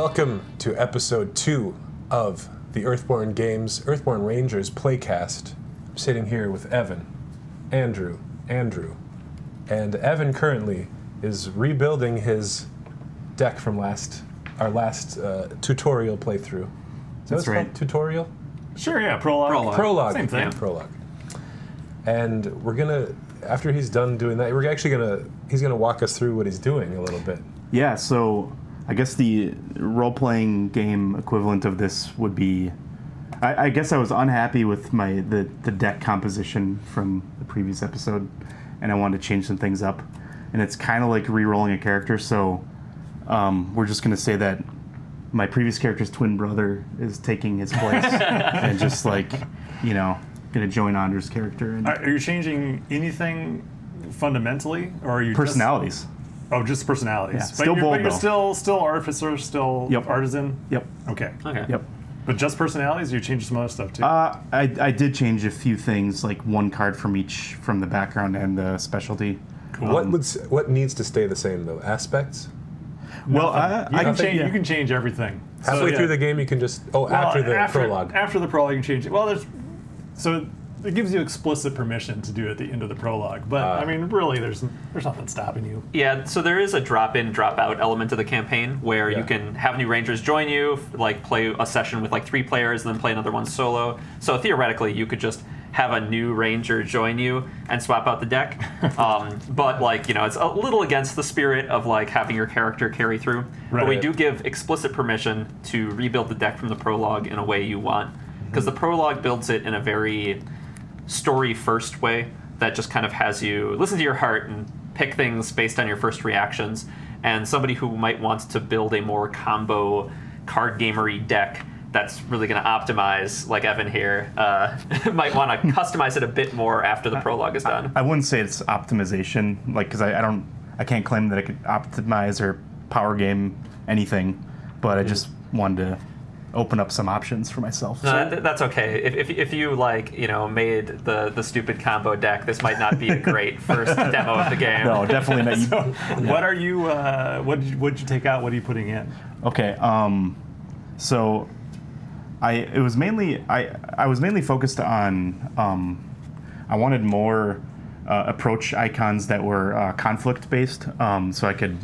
Welcome to episode 2 of the Earthborne Games, Earthborne Rangers Playcast. I'm sitting here with Evan, Andrew, and Evan currently is rebuilding his deck from our last tutorial playthrough. That's right. Tutorial? Sure, yeah, prologue. Same thing. Yeah. Prologue. And we're gonna, after he's done doing that, he's gonna walk us through what he's doing a little bit. Yeah, so I guess the role-playing game equivalent of this would be, I guess I was unhappy with the deck composition from the previous episode, and I wanted to change some things up. And it's kind of like re-rolling a character, so we're just going to say that my previous character's twin brother is taking his place and just going to join Andrew's character. And Are you changing anything fundamentally, or are you personalities? Just personalities. Yeah, still bold, but you're still artificer, still artisan? Yep. Okay. Yep. But just personalities, or you changed some other stuff too? I did change a few things, like one card from the background and the specialty. Cool. What needs to stay the same, though? Aspects? Well, you can change everything. Halfway through the game, you can just... after the prologue. After the prologue, you can change it. Well, it gives you explicit permission to do it at the end of the prologue. But, really, there's nothing stopping you. Yeah, so there is a drop-in, drop-out element to the campaign where you can have new Rangers join you, play a session with 3 players, and then play another one solo. So theoretically, you could just have a new Ranger join you and swap out the deck. But, it's a little against the spirit of, having your character carry through. Right. But we do give explicit permission to rebuild the deck from the prologue in a way you want. Because the prologue builds it in a very story-first way that just kind of has you listen to your heart and pick things based on your first reactions. And somebody who might want to build a more combo card gamery deck that's really going to optimize, like Evan here, might want to customize it a bit more after the prologue is done. I wouldn't say it's optimization, because I can't claim that I could optimize or power game anything, but I just wanted to open up some options for myself. No, that's okay. If you made the stupid combo deck, this might not be a great first demo of the game. No, definitely not. What are you? What did you take out? What are you putting in? Okay. So I was mainly focused on I wanted more approach icons that were conflict based, so I could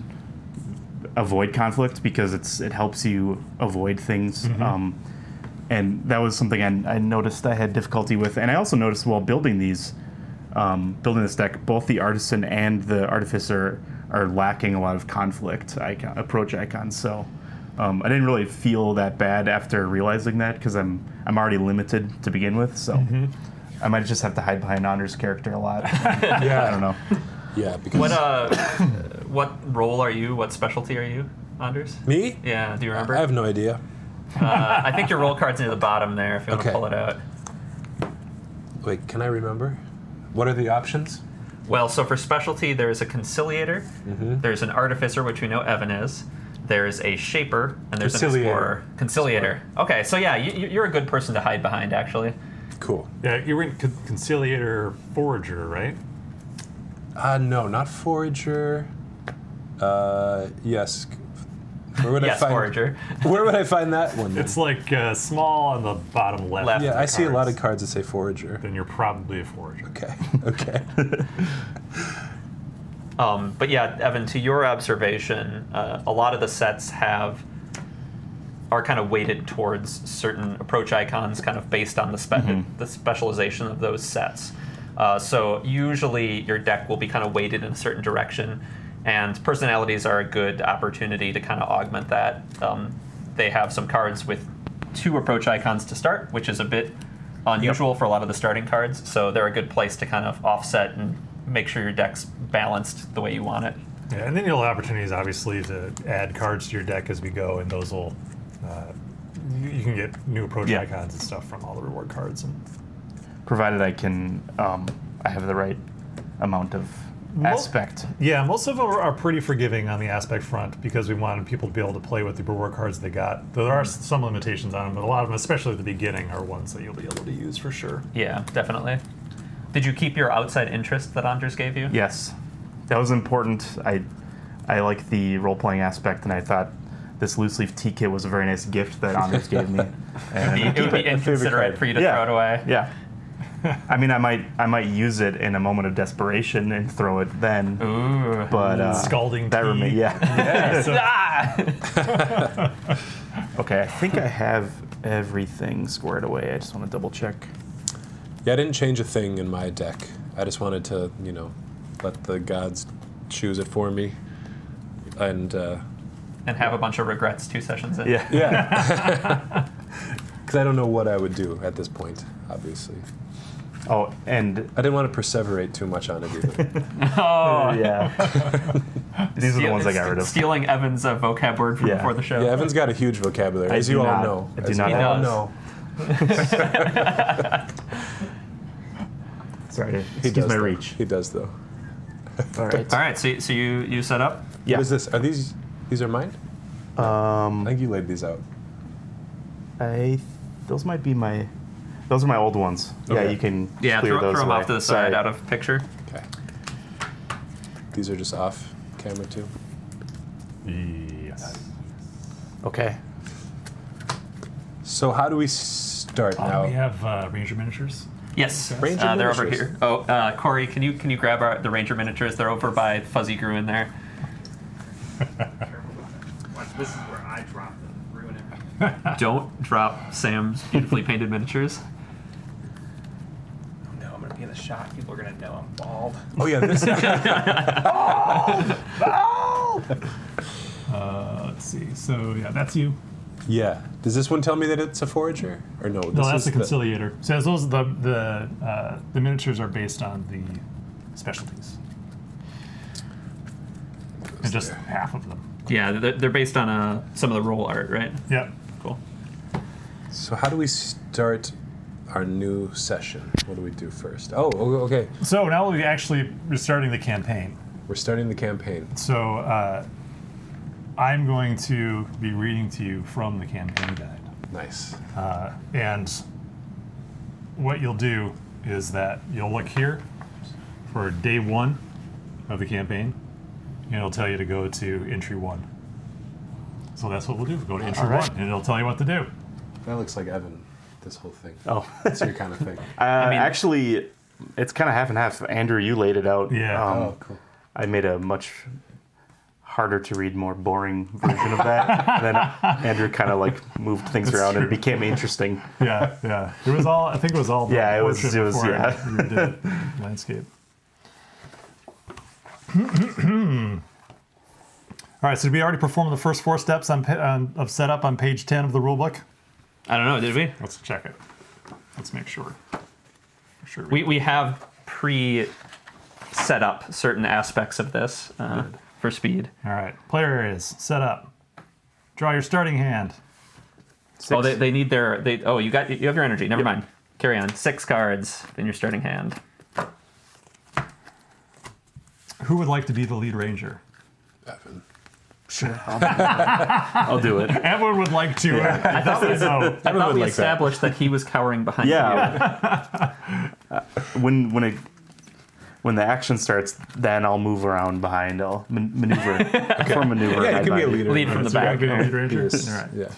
avoid conflict because it helps you avoid things. Mm-hmm. And that was something I noticed I had difficulty with. And I also noticed while building this deck, both the artisan and the artificer are lacking a lot of conflict approach icons. So I didn't really feel that bad after realizing that, because I'm already limited to begin with. So I might just have to hide behind Andrew's character a lot. Yeah, I don't know. Yeah, because what role are you? What specialty are you, Anders? Me? Yeah, do you remember? I have no idea. I think your roll card's near the bottom there if you want to pull it out. Wait, can I remember? What are the options? Well, so for specialty, there's a conciliator, there's an artificer, which we know Evan is, there's a shaper, and there's an explorer. Conciliator. Okay, so yeah, you're a good person to hide behind, actually. Cool. Yeah, you were in conciliator forager, right? No, not forager. Yes. Where would I find forager. Where would I find that one? It's small on the bottom left. Yeah, I see a lot of cards that say forager. Then you're probably a forager. Okay. But yeah, Evan, to your observation, a lot of the sets are kind of weighted towards certain approach icons, kind of based on the specialization of those sets. So usually your deck will be kind of weighted in a certain direction, and personalities are a good opportunity to kind of augment that. They have some cards with 2 approach icons to start, which is a bit unusual for a lot of the starting cards, so they're a good place to kind of offset and make sure your deck's balanced the way you want it. Yeah, and then you'll have opportunities, obviously, to add cards to your deck as we go, and those will... you can get new approach icons and stuff from all the reward cards. Provided I can, I have the right amount of aspect. Yeah, most of them are pretty forgiving on the aspect front because we wanted people to be able to play with the reward cards they got. There are some limitations on them, but a lot of them, especially at the beginning, are ones that you'll be able to use for sure. Yeah, definitely. Did you keep your outside interest that Anders gave you? Yes. That was important. I like the role-playing aspect, and I thought this loose leaf tea kit was a very nice gift that Anders gave me. And It would be inconsiderate for you to throw it away. Yeah. I mean, I might use it in a moment of desperation and throw it then. Ooh. But Scalding that tea. remains. Yeah. Ah! Okay, I think I have everything squared away. I just want to double check. Yeah, I didn't change a thing in my deck. I just wanted to, let the gods choose it for me. And have a bunch of regrets 2 sessions in. Yeah. yeah. Because I don't know what I would do at this point, obviously. Oh, and I didn't want to perseverate too much on it either. Oh. yeah. These are the ones I got rid of. Stealing Evan's vocab word from Yeah. before the show. Yeah, Evan's got a huge vocabulary, I as do you all not. know. I do As not you have. all He does. know. Sorry, He excuse does, my though. reach. He does, though. All right. All right, so you set up? Yeah. What is this? Are these are mine? I think you laid these out. Those might be my. Those are my old ones. Yeah, Okay. you can Yeah, clear throw those them away. off to the side, Sorry. out of picture. Okay. These are just off camera, too. Yes. Okay. So how do we start now? We have Ranger miniatures. Yes, Ranger they're over miniatures. here. Oh, Corey, can you grab the Ranger miniatures? They're over by Fuzzy Grew in there. Watch, this is where I drop them. Ruin everything. Don't drop Sam's beautifully painted miniatures. No, I'm gonna be in the shot. People are gonna know I'm bald. Oh, yeah, this Let's see. So yeah, that's you. Yeah. Does this one tell me that it's a forager? Or no? No, This that's is the conciliator. So as those the miniatures are based on the specialties, and just half of them. Yeah, they're based on some of the roll art, right? Yep. Cool. So how do we start our new session? What do we do first? Oh, okay. So now we're actually restarting the campaign. We're starting the campaign. So I'm going to be reading to you from the campaign guide. Nice. And what you'll do is that you'll look here for day 1 of the campaign, and it'll tell you to go to entry 1. So that's what we'll do. Go to entry 1, and it'll tell you what to do. That looks like Evan, this whole thing. Oh. It's your kind of thing. mean- Actually, it's kind of half and half. Andrew, you laid it out. Yeah. Oh, cool. I made a much harder to read, more boring version of that. And then Andrew kind of like moved things That's around and it true. became interesting. Yeah. It was all. I think it was all. the Yeah, it was- portrait it was- before yeah. we did landscape. All right. So did we already perform the first 4 steps of setup on page 10 of the rulebook? I don't know, did we? Let's check it. Let's make sure. Sure. We have set up certain aspects of this for speed. All right. Player areas set up. Draw your starting hand. Oh, they need their you have your energy. Never mind. Carry on. 6 cards in your starting hand. Who would like to be the lead ranger? Evan. Sure. I'll do it. Everyone would like to. I thought we, No. I thought we like that. established that he was cowering behind you. Yeah. When the action starts, then I'll move around behind. I'll maneuver. Perform maneuver. Yeah, you hide can be a behind leader. Lead from the So you're back. gonna be the lead ranger. Yes. All right. Yeah.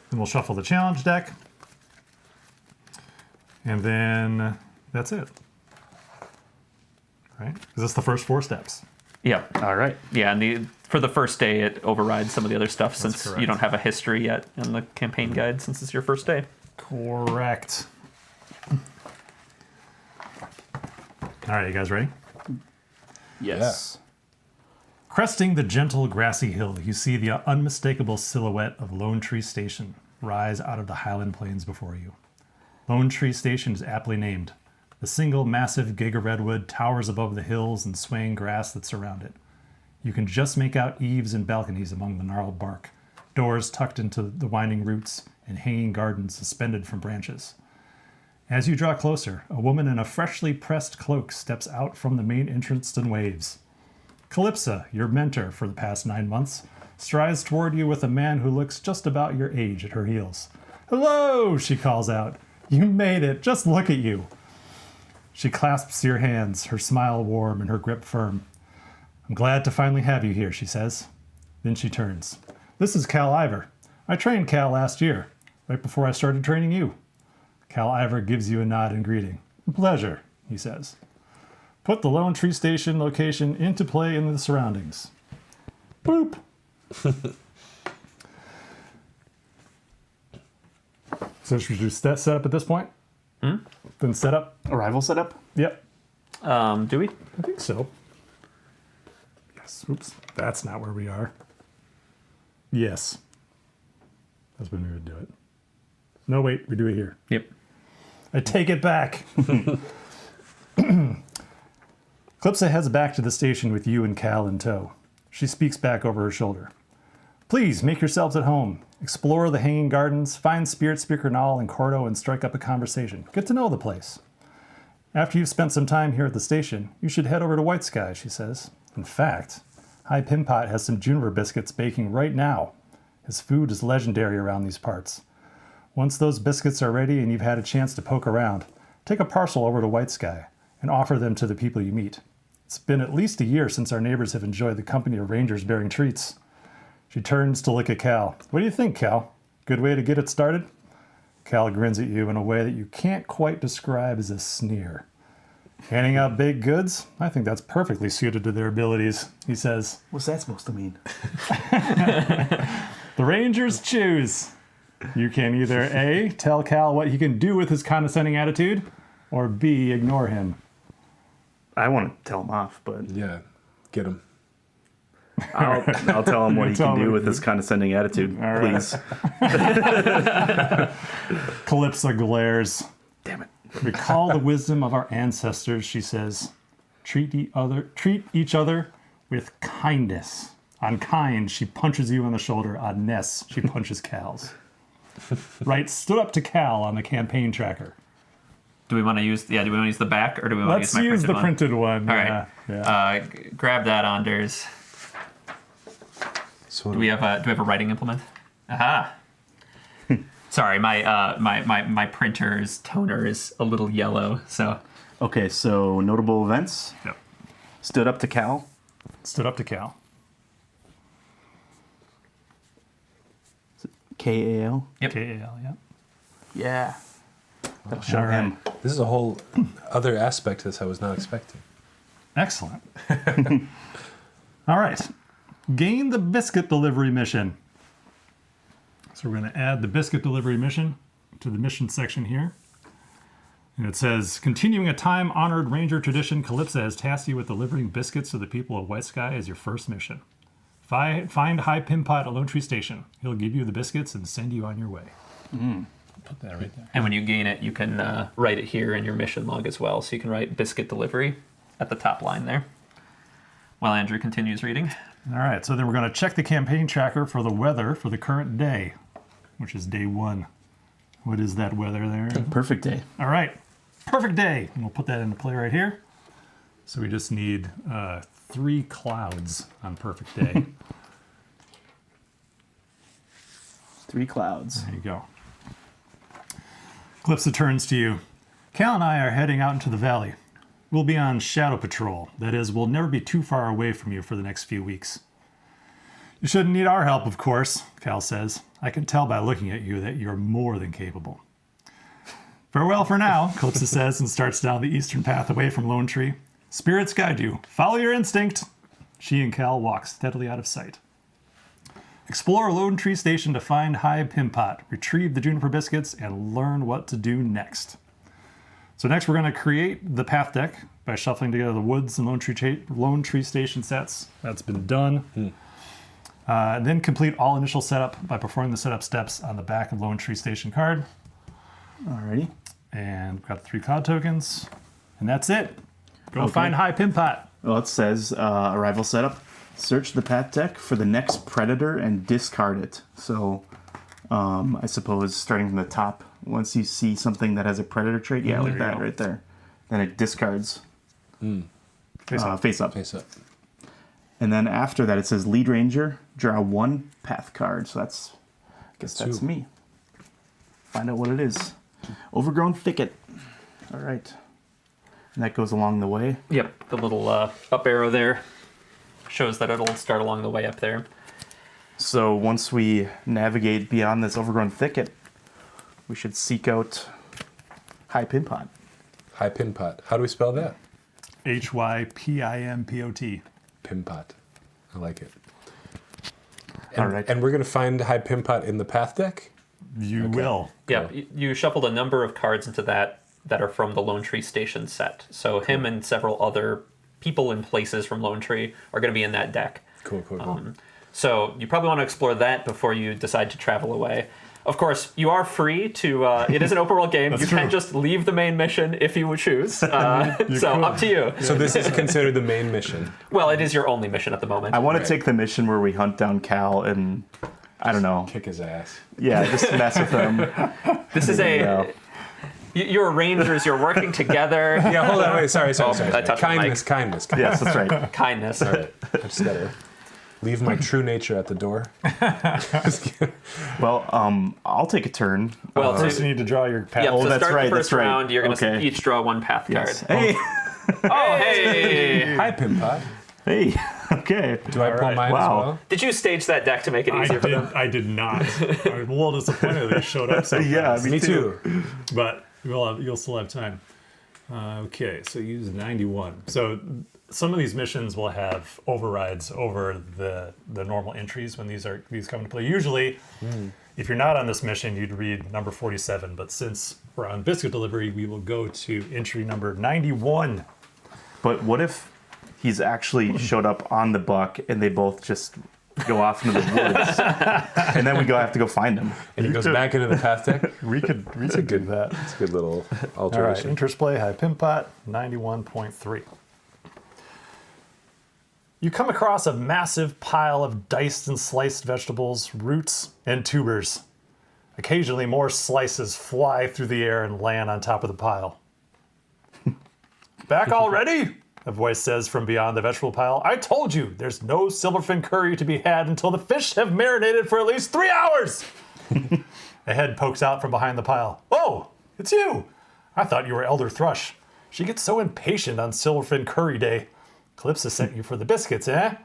Then we'll shuffle the challenge deck. And then that's it. Right? Is this the first 4 steps? Yep. All right. Yeah, and for the first day, it overrides some of the other stuff since correct. you don't have a history yet in the campaign guide since it's your first day. Correct. All right, you guys ready? Yes. Cresting the gentle grassy hill, you see the unmistakable silhouette of Lone Tree Station rise out of the highland plains before you. Lone Tree Station is aptly named. The single massive giga redwood towers above the hills and swaying grass that surround it. You can just make out eaves and balconies among the gnarled bark, doors tucked into the winding roots, and hanging gardens suspended from branches. As you draw closer, a woman in a freshly pressed cloak steps out from the main entrance and waves. Calypsa, your mentor for the past 9 months, strides toward you with a man who looks just about your age at her heels. "Hello," she calls out. "You made it. Just look at you." She clasps your hands, her smile warm and her grip firm. "I'm glad to finally have you here," she says. Then she turns. This is Cal Ivor. I trained Cal last year, right before I started training you. Cal Ivor gives you a nod in greeting. Pleasure, he says. Put the Lone Tree Station location into play in the surroundings. Boop. So should we do set up at this point? Then set up? Arrival setup? Yep. Do we? I think so. Yes. Oops. That's not where we are. Yes. That's when we would do it. No, wait. We do it here. Yep. I take it back. Calypso heads back to the station with you and Cal in tow. She speaks back over her shoulder. Please make yourselves at home. Explore the Hanging Gardens, find Spirit Speaker Nall and Cordo, and strike up a conversation. Get to know the place. After you've spent some time here at the station, you should head over to White Sky, she says. In fact, High Pimpot has some juniper biscuits baking right now. His food is legendary around these parts. Once those biscuits are ready and you've had a chance to poke around, take a parcel over to White Sky and offer them to the people you meet. It's been at least a year since our neighbors have enjoyed the company of rangers bearing treats. She turns to look at Cal. What do you think, Cal? Good way to get it started? Cal grins at you in a way that you can't quite describe as a sneer. Handing out baked goods? I think that's perfectly suited to their abilities, he says. What's that supposed to mean? The Rangers choose. You can either A, tell Cal what he can do with his condescending attitude, or B, ignore him. I want to tell him off, but Yeah, get him. I'll tell him what he Tell can him do what with his condescending attitude, right. please. Calypso glares. Damn it. Recall the wisdom of our ancestors, she says. Treat each other with kindness. On kind, she punches you on the shoulder. On ness, she punches Cal's. Right, stood up to Cal on the campaign tracker. Do we want to use? Yeah. Do we want to use the back, or do we want Let's to use use the one? printed one. All right. Yeah. Grab that, Anders. So Do we have a writing implement? Aha. Sorry, my printer's toner is a little yellow, so. Okay, so notable events. Yep. Stood up to Cal. Stood up to Cal. K-A-L. Yep. K-A-L, yeah. Yeah. That'll show All right. him. this is a whole other aspect to this I was not expecting. Excellent. All right. Gain the biscuit delivery mission. So we're going to add the biscuit delivery mission to the mission section here. And it says, continuing a time-honored ranger tradition, Calypso has tasked you with delivering biscuits to the people of White Sky as your first mission. Find High Pimpot at Lone Tree Station. He'll give you the biscuits and send you on your way. Put that right there. And when you gain it, you can write it here in your mission log as well. So you can write biscuit delivery at the top line there. While Andrew continues reading. All right, so then we're going to check the campaign tracker for the weather for the current day, which is day 1. What is that weather there? Perfect day. All right, perfect day. And we'll put that into play right here. So we just need 3 clouds on perfect day. 3 clouds. There you go. Calypso turns to you. Cal and I are heading out into the valley. We'll be on shadow patrol. That is, we'll never be too far away from you for the next few weeks. You shouldn't need our help, of course, Cal says. I can tell by looking at you that you're more than capable. Farewell for now, Calypso says, and starts down the eastern path away from Lone Tree. Spirits guide you. Follow your instinct. She and Cal walk steadily out of sight. Explore Lone Tree Station to find High Pimpot, retrieve the juniper biscuits, and learn what to do next. So next we're going to create the path deck by shuffling together the woods and Lone Tree Station sets. That's been done. Then complete all initial setup by performing the setup steps on the back of Lone Tree Station card. Alrighty. And we've got the 3 cloud tokens. And that's it. Go Okay. find High Pimpot. Well, it says arrival setup. Search the path deck for the next predator and discard it. So I suppose starting from the top, once you see something that has a predator trait, yeah, like you that go. right there, then it discards Face up. face up. Face up. And then after that, it says lead ranger, draw 1 path card. So that's, I guess that's 2. me. Find out what it is. Overgrown thicket. All right. And that goes along the way. Yep, the little up arrow there shows that it'll start along the way up there. So once we navigate beyond this overgrown thicket, we should seek out High Pinpot. High Pinpot. How do we spell that? HYPIMPOT. Pinpot. I like it. All right. And we're going to find High Pinpot in the path deck? You will. Yeah, you shuffled a number of cards into that are from the Lone Tree Station set. So him and several other people and places from Lone Tree are going to be in that deck. Cool. So you probably want to explore that before you decide to travel away. Of course, you are free to. It is an open world game. You can just leave the main mission if you would choose. So up to you. So this is considered the main mission. Well, it is your only mission at the moment. I want to take the mission where we hunt down Cal and, I don't know. Kick his ass. Yeah, just mess with him. This is You're rangers. You're working together. Yeah, hold on. Wait, sorry. I touched Kindness. Yes, that's right. Kindness. All right. I just got to leave my true nature at the door. Well, I'll take a turn. Well, First, you need to draw your path. Yep, Oh, so that's start right, the first that's right. round. You're going to Okay. each draw one path Yes. card. Hey, Oh, hey! Hi, Pinpot. hey. Okay. Do I pull right. mine Wow. as well? Did you stage that deck to make it easier for them? I did not. I was a little disappointed they showed up so Yeah, fast. Me too. But you'll still have time. Okay, so use 91. So some of these missions will have overrides over the normal entries when these come into play. Usually, if you're not on this mission, you'd read number 47. But since we're on biscuit delivery, we will go to entry number 91. But what if he's actually showed up on the buck and they both just go off into the woods, and then we have to go find him? And he goes back into the path deck. We could do that. It's a good little All right, alteration. interest play, high Pimpot, 91.3. You come across a massive pile of diced and sliced vegetables, roots, and tubers. Occasionally, more slices fly through the air and land on top of the pile. Back already? A voice says from beyond the vegetable pile. I told you, there's no silverfin curry to be had until the fish have marinated for at least 3 hours. A head pokes out from behind the pile. Oh, it's you. I thought you were Elder Thrush. She gets so impatient on Silverfin Curry Day. Calypso sent you for the biscuits, eh?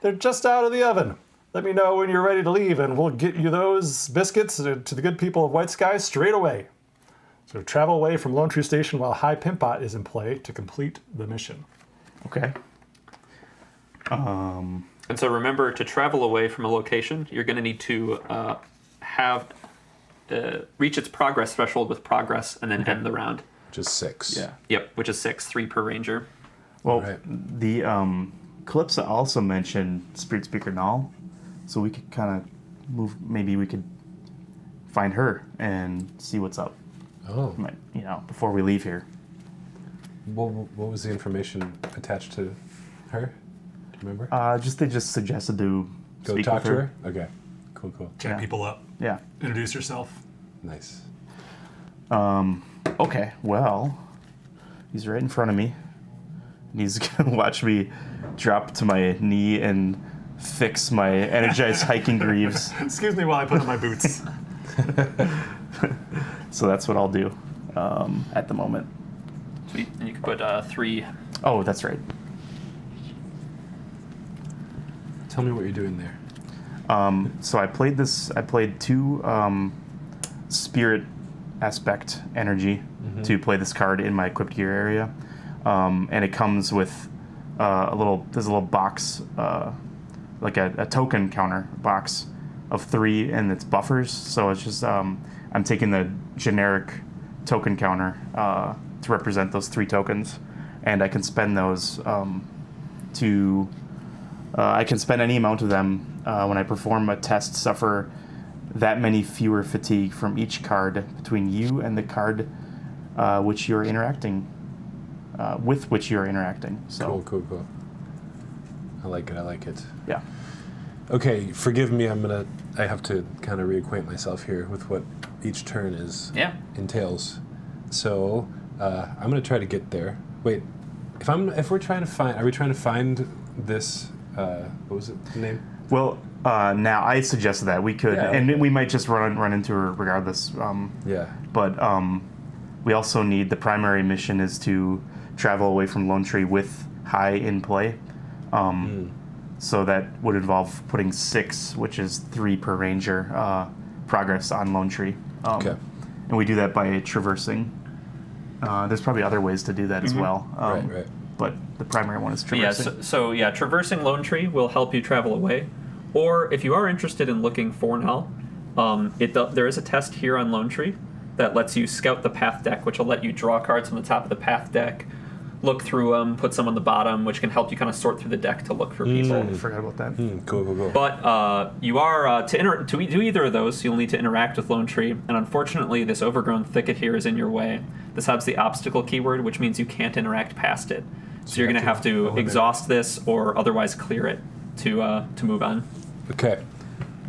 They're just out of the oven. Let me know when you're ready to leave, and we'll get you those biscuits to the good people of White Sky straight away. So travel away from Lone Tree Station while High Pimpot is in play to complete the mission. Okay. And so remember, to travel away from a location, you're going to need to reach its progress threshold with progress and then end the round. Just 6. Yeah. Yep, which is 6, 3 per ranger. Well, Right. the Calypso also mentioned Spirit Speaker Null, so we could kind of move. Maybe we could find her and see what's up. Oh. Before we leave here. What was the information attached to her? Do you remember? They just suggested to Go speak talk with to her? Okay. Cool. Chat Yeah. people up. Yeah. Introduce yourself. Nice. Okay. Well, he's right in front of me. And he's gonna watch me drop to my knee and fix my energized hiking greaves. Excuse me while I put on my boots. So that's what I'll do at the moment. Sweet. And you can put 3. Oh, that's right. Tell me what you're doing there. So I played 2 spirit aspect energy to play this card in my equipped gear area. And it comes with there's a little box, like a token counter box of 3, and it's buffers. So it's just, I'm taking the generic token counter to represent those 3 tokens. And I can spend those I can spend any amount of them when I perform a test, suffer that many fewer fatigue from each card between you and the card with which you're interacting. So, Cool. I like it. yeah. Okay, forgive me. I have to kind of reacquaint myself here with what each turn entails. So I'm gonna try to get there. Wait, are we trying to find this? What was it? The name? Well, now I suggested that we could, Yeah. and we might just run into her regardless. Yeah. But we also need, the primary mission is to travel away from Lone Tree with High in play. So that would involve putting 6, which is 3 per ranger, progress on Lone Tree. Okay. And we do that by traversing. There's probably other ways to do that as well. Right. But the primary one is Yeah, traversing. traversing Lone Tree will help you travel away. Or if you are interested in looking for null, there is a test here on Lone Tree that lets you scout the path deck, which will let you draw cards from the top of the path deck, look through them, put some on the bottom, which can help you kind of sort through the deck to look for people. I forgot about that. Cool. But you are to do either of those, you'll need to interact with Lone Tree, and unfortunately, this overgrown thicket here is in your way. This has the obstacle keyword, which means you can't interact past it. So you're going to have to exhaust this or otherwise clear it to move on. Okay.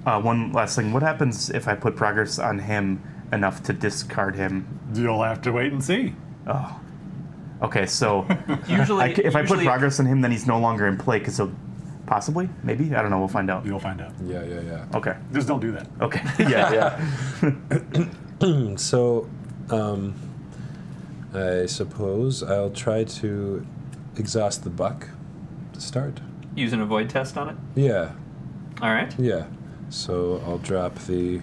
One last thing. What happens if I put progress on him enough to discard him? You'll have to wait and see. Oh. Okay, so Usually, if I put progress on him, then he's no longer in play because he'll possibly, maybe, I don't know. We'll find out. You'll find out. Yeah. Okay. Just don't do that. Okay. Yeah. So, I suppose I'll try to exhaust the buck to start. Use an avoid test on it. Yeah. All right. Yeah. So I'll drop the.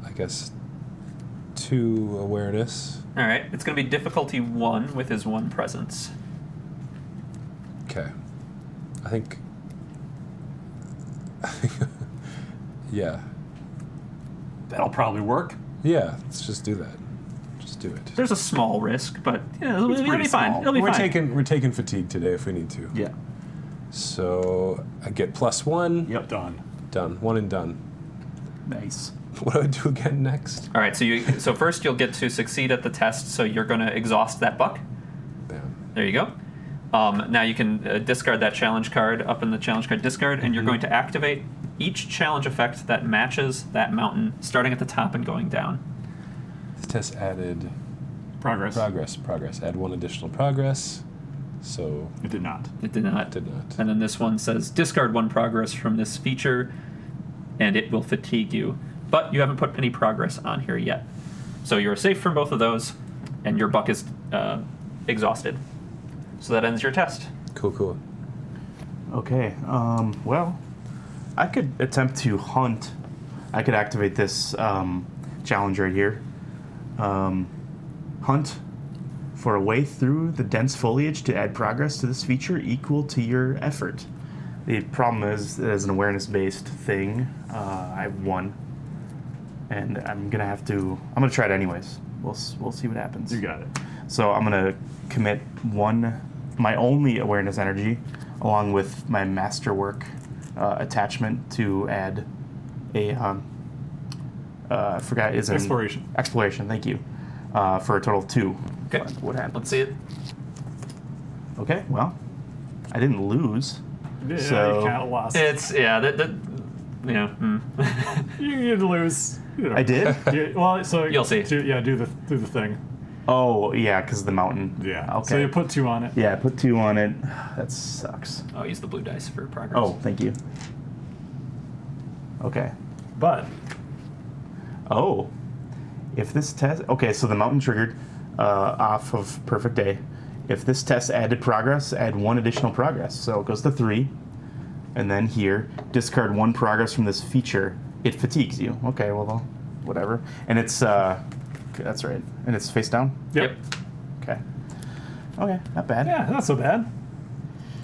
I guess 2 awareness. All right. It's going to be difficulty 1 with his 1 presence. Okay. I think. Yeah. That'll probably work. Yeah. Let's just do that. Just do it. There's a small risk, but it'll be pretty fine. small. It'll be We're fine. taking fatigue today if we need to. Yeah. So I get +1. Yep. Done. Done. 1 and done. Nice. What do I do again next? All right. So first you'll get to succeed at the test. So you're going to exhaust that buck. Bam. There you go. Now you can discard that challenge card up in the challenge card discard, and you're going to activate each challenge effect that matches that mountain, starting at the top and going down. This test added Progress. progress. Add 1 additional progress. So It did not. It did not. did not. And then this one says discard 1 progress from this feature, and it will fatigue you. But you haven't put any progress on here yet. So you're safe from both of those, and your buck is exhausted. So that ends your test. Cool. Okay. Well, I could attempt to hunt. I could activate this challenge right here. Hunt for a way through the dense foliage to add progress to this feature equal to your effort. The problem is, as an awareness-based thing, I have 1, and I'm gonna try it anyways. We'll see what happens. You got it. So I'm gonna commit 1, my only awareness energy, along with my masterwork attachment to add a I forgot is Exploration. Exploration. Thank you. For a total of 2. Okay. What happens? Let's see it. Okay. Well, I didn't lose. Yeah, So- you kind of lost. It's You did lose. I did. Well, so You'll see. Do the thing. Oh yeah, because of the mountain. Yeah. Okay. So you put 2 on it. Yeah, I put 2 on it. That sucks. I'll use the blue dice for progress. Oh, thank you. Okay. But Oh, if this test... Okay, so the mountain triggered off of perfect day. If this test added progress, add 1 additional progress. So it goes to 3. And then here, discard 1 progress from this feature. It fatigues you. Okay, well, whatever. And it's... that's right. And it's face down? Yep. Okay. Okay, not bad. yeah, not so bad.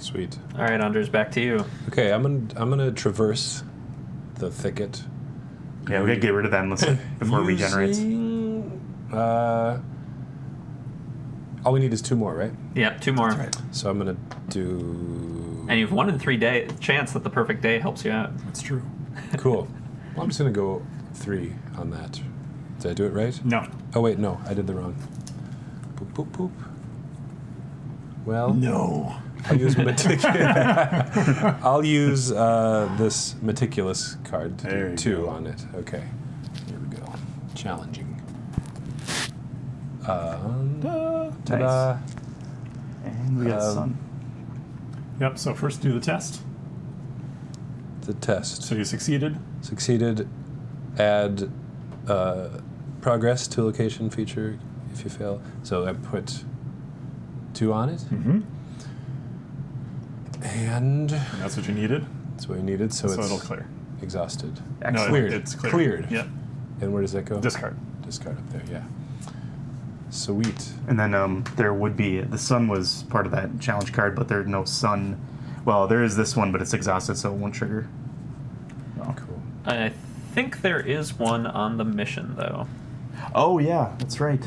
Sweet. All right, Anders, back to you. Okay, I'm gonna traverse the thicket. Yeah, we gotta get rid of that before it regenerates. All we need is 2 more, right? Yep, 2 more. So I'm gonna do. And you have 1 in 3 day chance that the perfect day helps you out. That's true. Cool. Well, I'm just gonna go 3 on that. Did I do it right? No. Oh wait, no, I did the wrong. Boop boop boop. Well, No. I'll use I'll use this meticulous card to There do you 2 go. on it. Okay, here we go. Challenging. Ta-da! And we got sun. Yep. So first do the test. The test. So you succeeded. Succeeded. Add progress to location feature if you fail. So I put 2 on it. Mm-hmm. And That's what you needed. that's what we needed, so it's it'll clear. exhausted. No, Cleared. it's cleared. Cleared. Yep. And where does that go? Discard. Discard up there, yeah. Sweet. And then there would be the sun was part of that challenge card, but there's no sun. Well, there is this one, but it's exhausted, so it won't trigger. Cool. I think there is one on the mission, though. Oh yeah, that's right.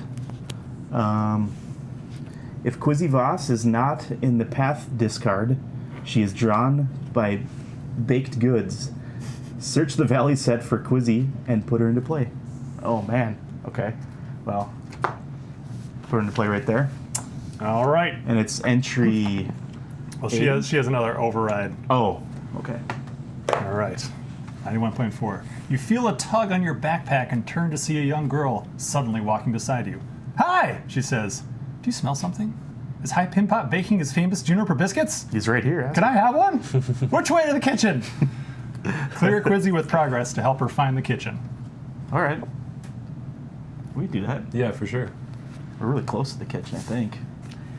If Quizzy Voss is not in the path discard, she is drawn by baked goods. Search the valley set for Quizzy and put her into play. Oh man. Okay. Well, put her into play right there. All right. And it's entry. Well, she has another override. Oh. Okay. All right. 91.4. You feel a tug on your backpack and turn to see a young girl suddenly walking beside you. Hi, she says. Do you smell something? Is High Pin Pot baking his famous juniper biscuits? He's right here. Can I have one? Which way to the kitchen? Clear Quizzy with progress to help her find the kitchen. All right. We do that. Yeah, for sure. We're really close to the kitchen, I think.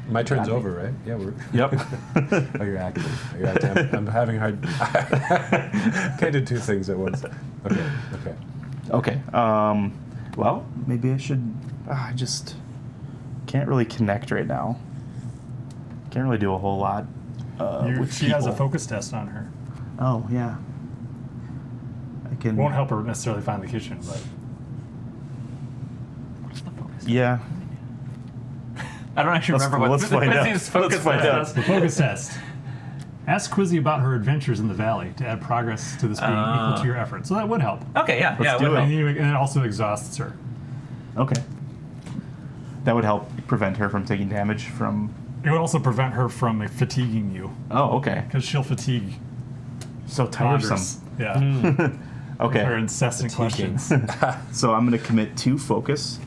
My turn's Got me. over, right? Yeah, we're. Yep. Oh, you're acting. You're acting. I'm having a hard. Can't do 2 things at once. Okay. Okay. Okay. Well, maybe I should. I just can't really connect right now. Can't really do a whole lot. With She has a people. focus test on her. Oh yeah. I can. Won't help her necessarily find the kitchen, but Yeah. I don't actually remember what let's find out. Quizzy's focus Let's find test out. was. focus test. Ask Quizzy about her adventures in the valley to add progress to this being equal to your effort. So that would help. Okay, yeah, Let's it do would it. help. And it also exhausts her. Okay. That would help prevent her from taking damage from. It would also prevent her from fatiguing you, Oh, okay. because she'll fatigue So tiresome. Rogers. Yeah. Okay. Her incessant questions. So I'm going to commit 2 focus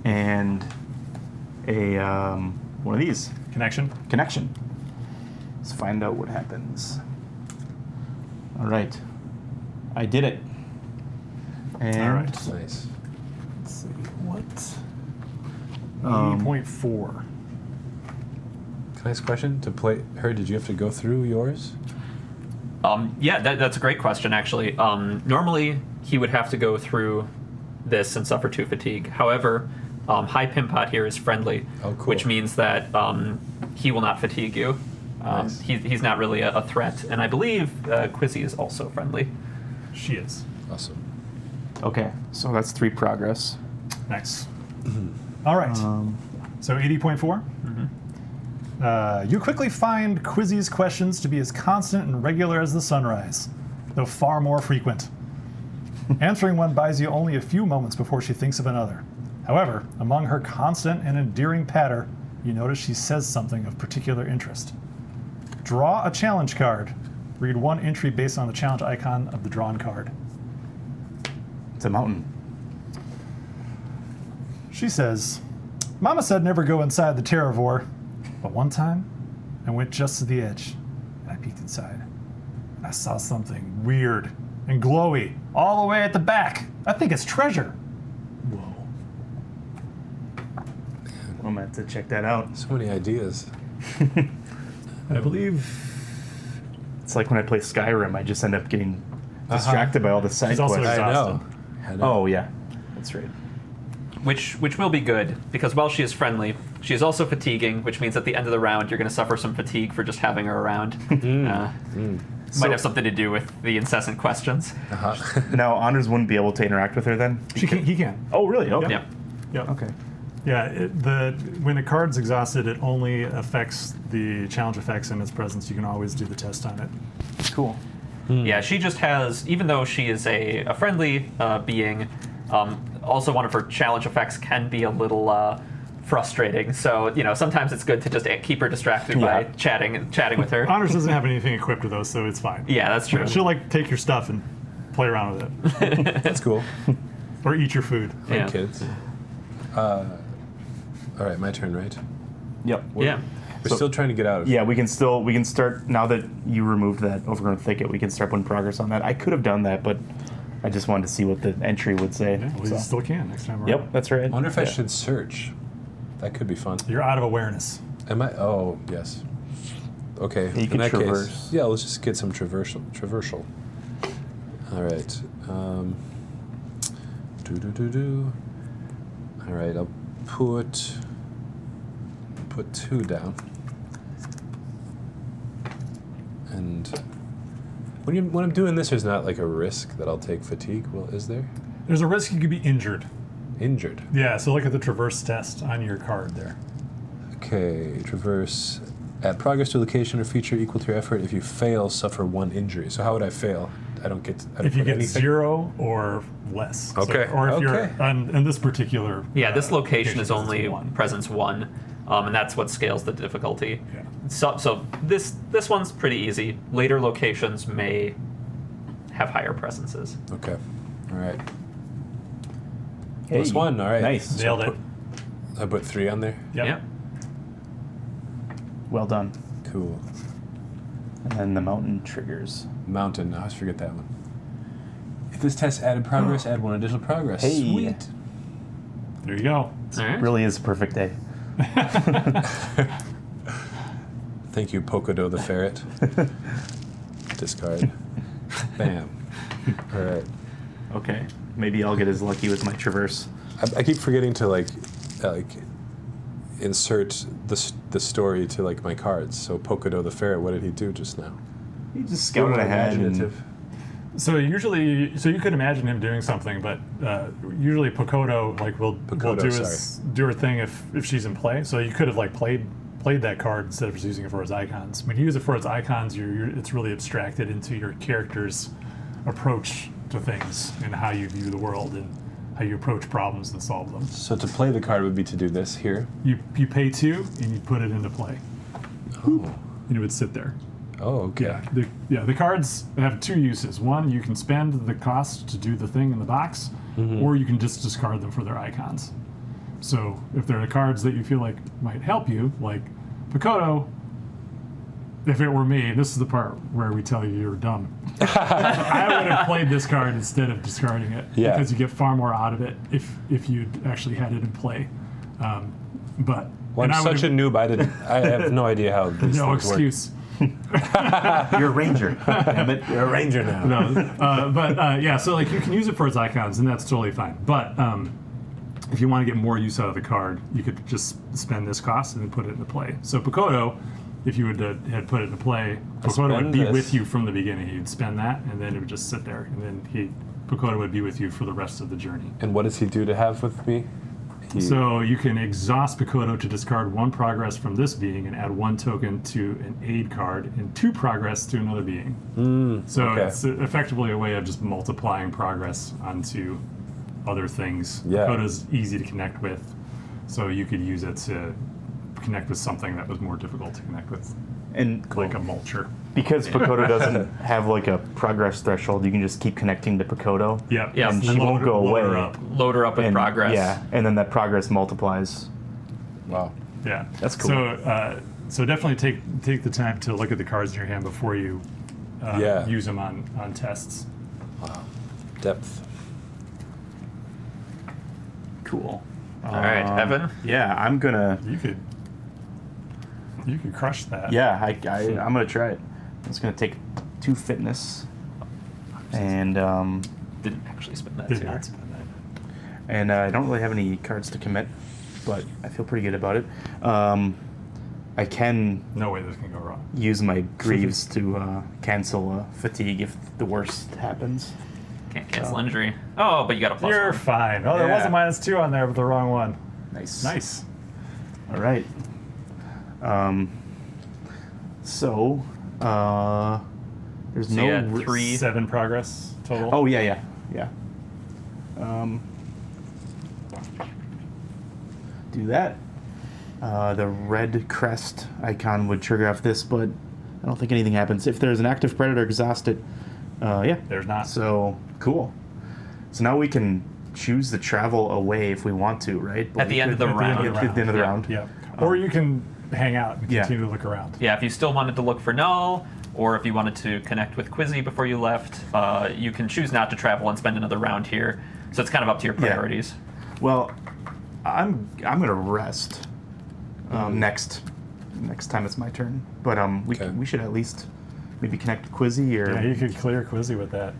and a one of these Connection. connection. Let's find out what happens. All right, I did it. And All right. Nice. Let's see. What? 80.4. Can I ask a question? To play her, did you have to go through yours? Yeah, that's a great question, actually. Normally, he would have to go through this and suffer 2 fatigue. However, High Pin Pot here is friendly, Oh, cool. which means that he will not fatigue you. Nice. He's not really a threat. And I believe Quizzy is also friendly. She is. Awesome. Okay, so that's 3 progress. Nice. All right. So 80.4? You quickly find Quizzy's questions to be as constant and regular as the sunrise, though far more frequent. Answering one buys you only a few moments before she thinks of another. However, among her constant and endearing patter, you notice she says something of particular interest. Draw a challenge card. Read one entry based on the challenge icon of the drawn card. It's a mountain. She says, Mama said never go inside the Terravore, but one time I went just to the edge and I peeked inside. And I saw something weird and glowy all the way at the back. I think it's treasure. Whoa. I'm gonna have to check that out. So many ideas. I believe It's like when I play Skyrim, I just end up getting distracted by all the side She's also quests. exhausted. I know. Oh yeah, that's right. Which will be good, because while she is friendly, she is also fatiguing, which means at the end of the round you're going to suffer some fatigue for just having her around. Might have something to do with the incessant questions. Now Honors wouldn't be able to interact with her then. He can. Oh really? Okay. Yeah. Yep. Okay. Yeah, when the card's exhausted, it only affects the challenge effects in its presence. You can always do the test on it. Cool. Yeah, she just has, even though she is a friendly being, also one of her challenge effects can be a little frustrating. So, sometimes it's good to just keep her distracted by chatting with her. Honors doesn't have anything equipped with those, so it's fine. Yeah, that's true. She'll take your stuff and play around with it, That's cool. or eat your food. Yeah. Kids. All right, my turn, right? Yep. Yeah. We're still trying to get out of Yeah, we can start now that you removed that overgrown thicket. We can start putting progress on that. I could have done that, but I just wanted to see what the entry would say. Yeah, well, so. you still can next time around. Yep, that's right. I wonder if I Yeah. should search. That could be fun. You're out of awareness. Am I? Oh, yes. Okay. You can traverse. Case, yeah, let's just get some traversal. All right. All right, I'll put 2 down. And when I'm doing this, there's not like a risk that I'll take fatigue. Well, is there? There's a risk you could be injured. Injured. Yeah, so look at the traverse test on your card there. Okay, traverse. Add progress to a location or feature equal to your effort. If you fail, suffer 1 injury. So how would I fail? I don't get. If you get anything? 0 or less. Okay. So, or if Okay. you're on this particular. Yeah, this location is presence only 1. presence 1, and that's what scales the difficulty. Yeah. So this one's pretty easy. Later locations may have higher presences. Okay. All right. Hey, +1. All right. Nice. Nailed it. I put 3 on there. Yep. Yeah. Well done. Cool. And then the mountain triggers. Mountain. I always forget that one. If this test added progress, add 1 additional progress. Hey. Sweet. There you go. All right. Really is a perfect day. Thank you, Pocodo the ferret. Discard. Bam. All right. Okay. Maybe I'll get as lucky with my traverse. I keep forgetting to like insert the story to like my cards. So Pocodo the ferret, what did he do just now? You just scouted ahead. Imaginative. So usually, you could imagine him doing something, but usually Pocodo will do her thing if she's in play. So you could have like played that card instead of just using it for its icons. When you use it for its icons, it's really abstracted into your character's approach to things and how you view the world and how you approach problems and solve them. So to play the card would be to do this here. You pay 2 and you put it into play, Oh. and it would sit there. Oh, okay. The cards have 2 uses. One, you can spend the cost to do the thing in the box, or you can just discard them for their icons. So if there are cards that you feel like might help you, like Pocodo, if it were me, this is the part where we tell you you're dumb. I would have played this card instead of discarding it, because you get far more out of it if you actually had it in play. But Well, I'm such a noob. I have no idea how these no things excuse. You're a ranger. Damn it. work. You're a ranger now. No, yeah. So like you can use it for its icons, and that's totally fine. But if you want to get more use out of the card, you could just spend this cost and then put it into play. So Pocodo, if you had put it into play, Pocodo would be with you from the beginning. You'd spend that, and then it would just sit there, and then Pocodo would be with you for the rest of the journey. And what does he do to have with me? So you can exhaust Pocodo to discard 1 progress from this being and add 1 token to an aid card and 2 progress to another being. So okay. it's effectively a way of just multiplying progress onto other things. Yeah. Pocodo's easy to connect with, so you could use it to connect with something that was more difficult to connect with, And like a mulcher. because Pocodo doesn't have like a progress threshold, you can just keep connecting to Pocodo. Yeah, Yeah, And she won't go load her away. up. Load her up with And, progress. Yeah, and then that progress multiplies. Wow. Yeah, That's cool. So definitely take the time to look at the cards in your hand before you use them on tests. Depth. Cool. All right, Evan. Yeah, I'm gonna. You could crush that. Yeah, I'm gonna try it. I'm just gonna take 2 fitness, and Didn't actually spend that Did too. not spend that. and I don't really have any cards to commit, but I feel pretty good about it. I can No way this can go wrong. use my greaves to cancel fatigue if the worst happens. Can't cancel injury. Oh, but you got a +1. You're fine. Oh, there was a Yeah. -2 on there, but the wrong one. Nice. Nice. All right. So, there's So no. you had 3. 7 progress total. Oh yeah. Do that. The red crest icon would trigger off this, but I don't think anything happens. If there's an active predator exhausted, yeah. There's not. So cool. So now we can choose to travel away if we want to, right? But At the we end of could- the round. At the end of the round. Yeah. Or you can hang out and Yeah. continue to look around. Yeah, if you still wanted to look for Null, or if you wanted to connect with Quizzy before you left, you can choose not to travel and spend another round here. So it's kind of up to your priorities. Well, I'm gonna rest next next time it's my turn. But Okay. we should at least maybe connect Quizzy or Yeah, you could clear Quizzy with that.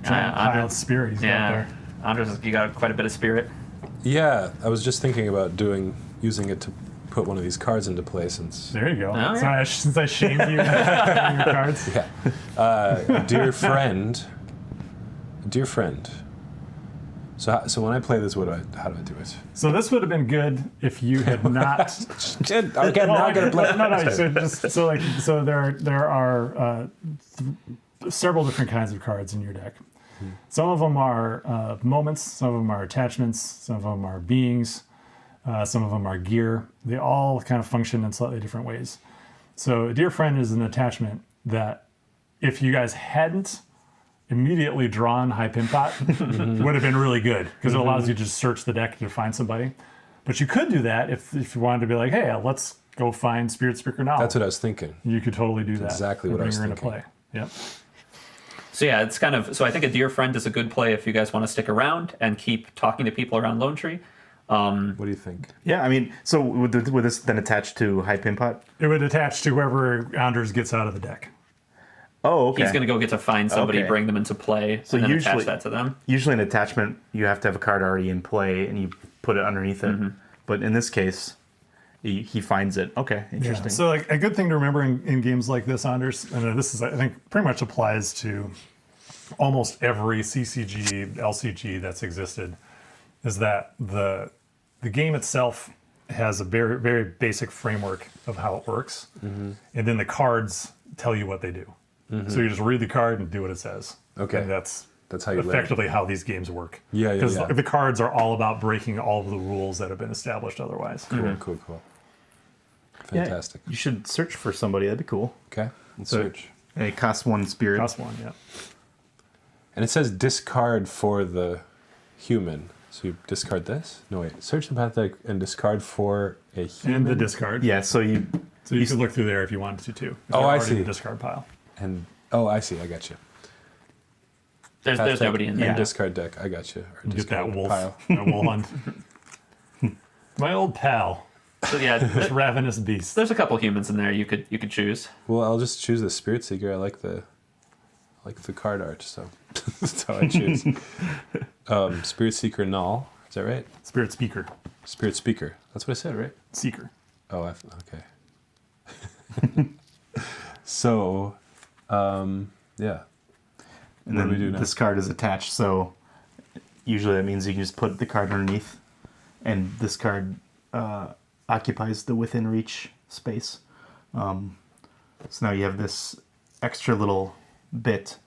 Andres- Wild spirit he's got Yeah, there. Andres, you got quite a bit of spirit. Yeah, I was just thinking about using it to put one of these cards into play since. There you go. Oh, So since I shamed you on your cards. Yeah. Dear friend. So when I play this, how do I do it? So this would have been good if you had not. Okay, I'm not gonna play. So there are several different kinds of cards in your deck. Some of them are moments, some of them are attachments, some of them are beings, some of them are gear. They all kind of function in slightly different ways. So a dear friend is an attachment that if you guys hadn't immediately drawn High Pimpot would have been really good because it allows you to just search the deck to find somebody. But you could do that if you wanted to be like, hey, let's go find Spirit Speaker now. That's what I was thinking. You could totally do that. Exactly and what I was bring her thinking. into play. Yep. So yeah, it's kind of. So I think a dear friend is a good play if you guys want to stick around and keep talking to people around Lone Tree. What do you think? Yeah, I mean, so would this then attach to High Pimpot? It would attach to whoever Anders gets out of the deck. Oh, okay. He's going to go get to find somebody, Okay. bring them into play, So and then usually- attach that to them. Usually an attachment, you have to have a card already in play, and you put it underneath it. But in this case, he finds it. Okay, interesting. So like a good thing to remember in games like this, Anders, and this is I think pretty much applies to almost every CCG, LCG that's existed, is that the game itself has a very, very basic framework of how it works, and then the cards tell you what they do. So you just read the card and do what it says. Okay. And that's how you learn. effectively how these games work. Yeah, yeah, Because yeah. the cards are all about breaking all of the rules that have been established otherwise. Cool. Yeah, Fantastic. you should search for somebody. That'd be cool. Okay, let's So- search. And it costs 1 spirit. Cost one, yeah. And it says discard for the human. So you discard this? No, wait. Search the path deck and discard for a human. And the discard. Yeah, so you So you could look through there if you wanted to, too. If Oh, they're I already in see. the discard pile. And I see. I got you. There's Path deck nobody in and there. discard deck. I got you. Or You get discard that wolf. pile. That wolf hunt. My old pal, So yeah, this ravenous beast. there's a couple humans in there you could choose. Well, I'll just choose the Spirit Seeker. I like the card art, so that's how I choose. Spirit Seeker Null. Is that right? Spirit Speaker. Spirit Speaker. That's what I said, right? Seeker. Oh, okay. So, yeah. and What then do we do now? this card is attached. So usually that means you can just put the card underneath, and this card occupies the within reach space. So now you have this extra little bit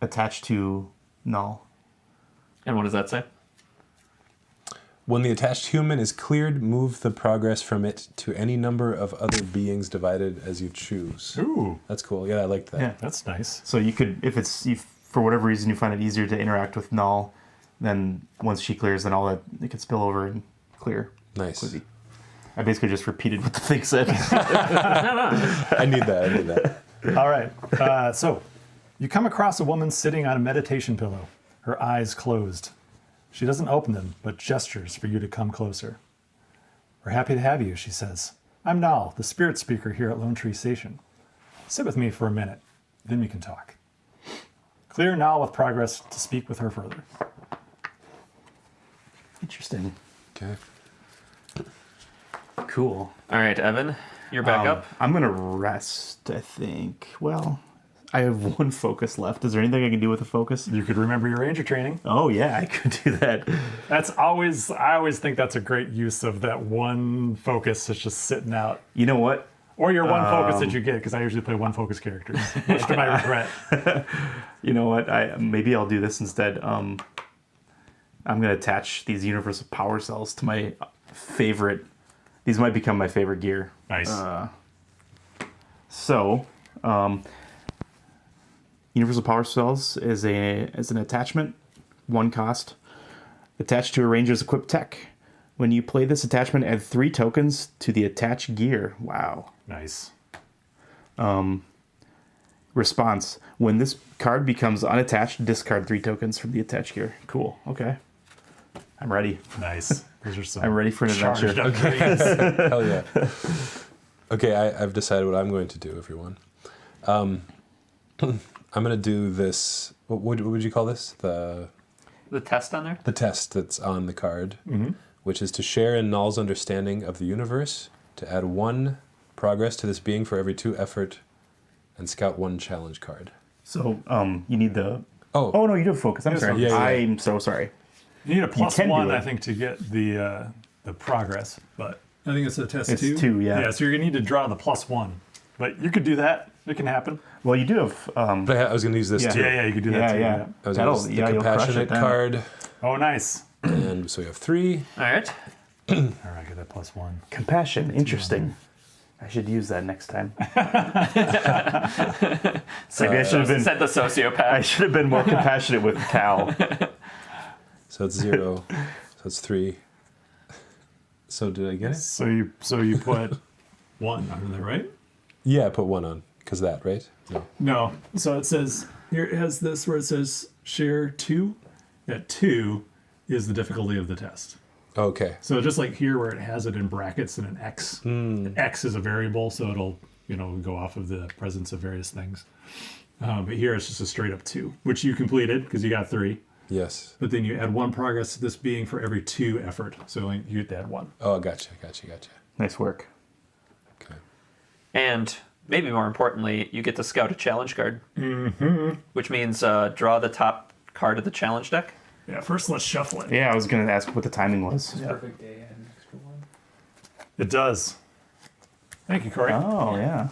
attached to null. And what does that say? When the attached human is cleared, move the progress from it to any number of other beings divided as you choose. Ooh, That's cool. Yeah, I like that. Yeah. that's nice. So you could, if for whatever reason you find it easier to interact with null, then once she clears, then all that it could spill over and clear. Nice. Quizzy. I basically just repeated what the thing said. I need that. All right. So you come across a woman sitting on a meditation pillow, her eyes closed. She doesn't open them, but gestures for you to come closer. We're happy to have you, she says. I'm Nal, the spirit speaker here at Lone Tree Station. Sit with me for a minute, then we can talk. Clear Nal with progress to speak with her further. Interesting. Okay. Cool. All right, Evan, you're back up. I'm gonna rest, I think. Well, I have 1 focus left. Is there anything I can do with a focus? You could remember your ranger training. Oh yeah, I could do that. I always think that's a great use of that 1 focus that's just sitting out. You know what? Or your 1 focus that you get, because I usually play 1 focus characters, much to my regret. You know what? Maybe I'll do this instead. I'm gonna attach these universal power cells to my favorite. These might become my favorite gear. Nice. So, universal power cells is an attachment, 1 cost, attached to a ranger's equipped tech. When you play this attachment, add 3 tokens to the attached gear. Wow. Nice. Response: when this card becomes unattached, discard 3 tokens from the attached gear. Cool. Okay. I'm ready. Nice. Those are some I'm ready for an adventure. charged up grades. Hell yeah. Okay, I've decided what I'm going to do, everyone. I'm going to do this. What would you call this? The test on there? The test that's on the card, which is to share in Null's understanding of the universe, to add 1 progress to this being for every 2 effort, and scout 1 challenge card. So you need the. Oh. Oh no, you do have focus. I'm Yes, sorry. yeah, yeah. I'm so sorry. You need a plus can do 1, it. I think, to get the progress, but I think it's a test It's 2. 2, yeah. Yeah, so you're gonna need to draw the plus 1, but you could do that. It can happen. Well, you do have. But I was going to use this Yeah. too. Yeah, you could do that Yeah, too. yeah. I was going to use the you'll crush it compassionate then. card, Oh, nice. and so we have 3. All right. All right, get that plus 1. Compassion. Interesting. I should use that next time. Maybe I should have been. Said the sociopath. I should have been more compassionate with Cal. So it's 0. So it's 3. So did I get it? So you put 1 on there, right? Yeah, I put 1 on. Because that, right? No. No. So it says here it has this where it says share 2. That 2 is the difficulty of the test. Okay. So just like here where it has it in brackets and an X. X is a variable, so it'll go off of the presence of various things. But here it's just a straight up 2, which you completed because you got 3. Yes. But then you add 1 progress to this being for every 2 effort. So you get to add 1. Oh, gotcha. Nice work. Okay. And maybe more importantly, you get to scout a challenge card, which means draw the top card of the challenge deck. Yeah, first let's shuffle it. Yeah, I was going to ask what the timing was. Perfect day, add an extra 1. It does. Thank you, Corey. Oh, yeah.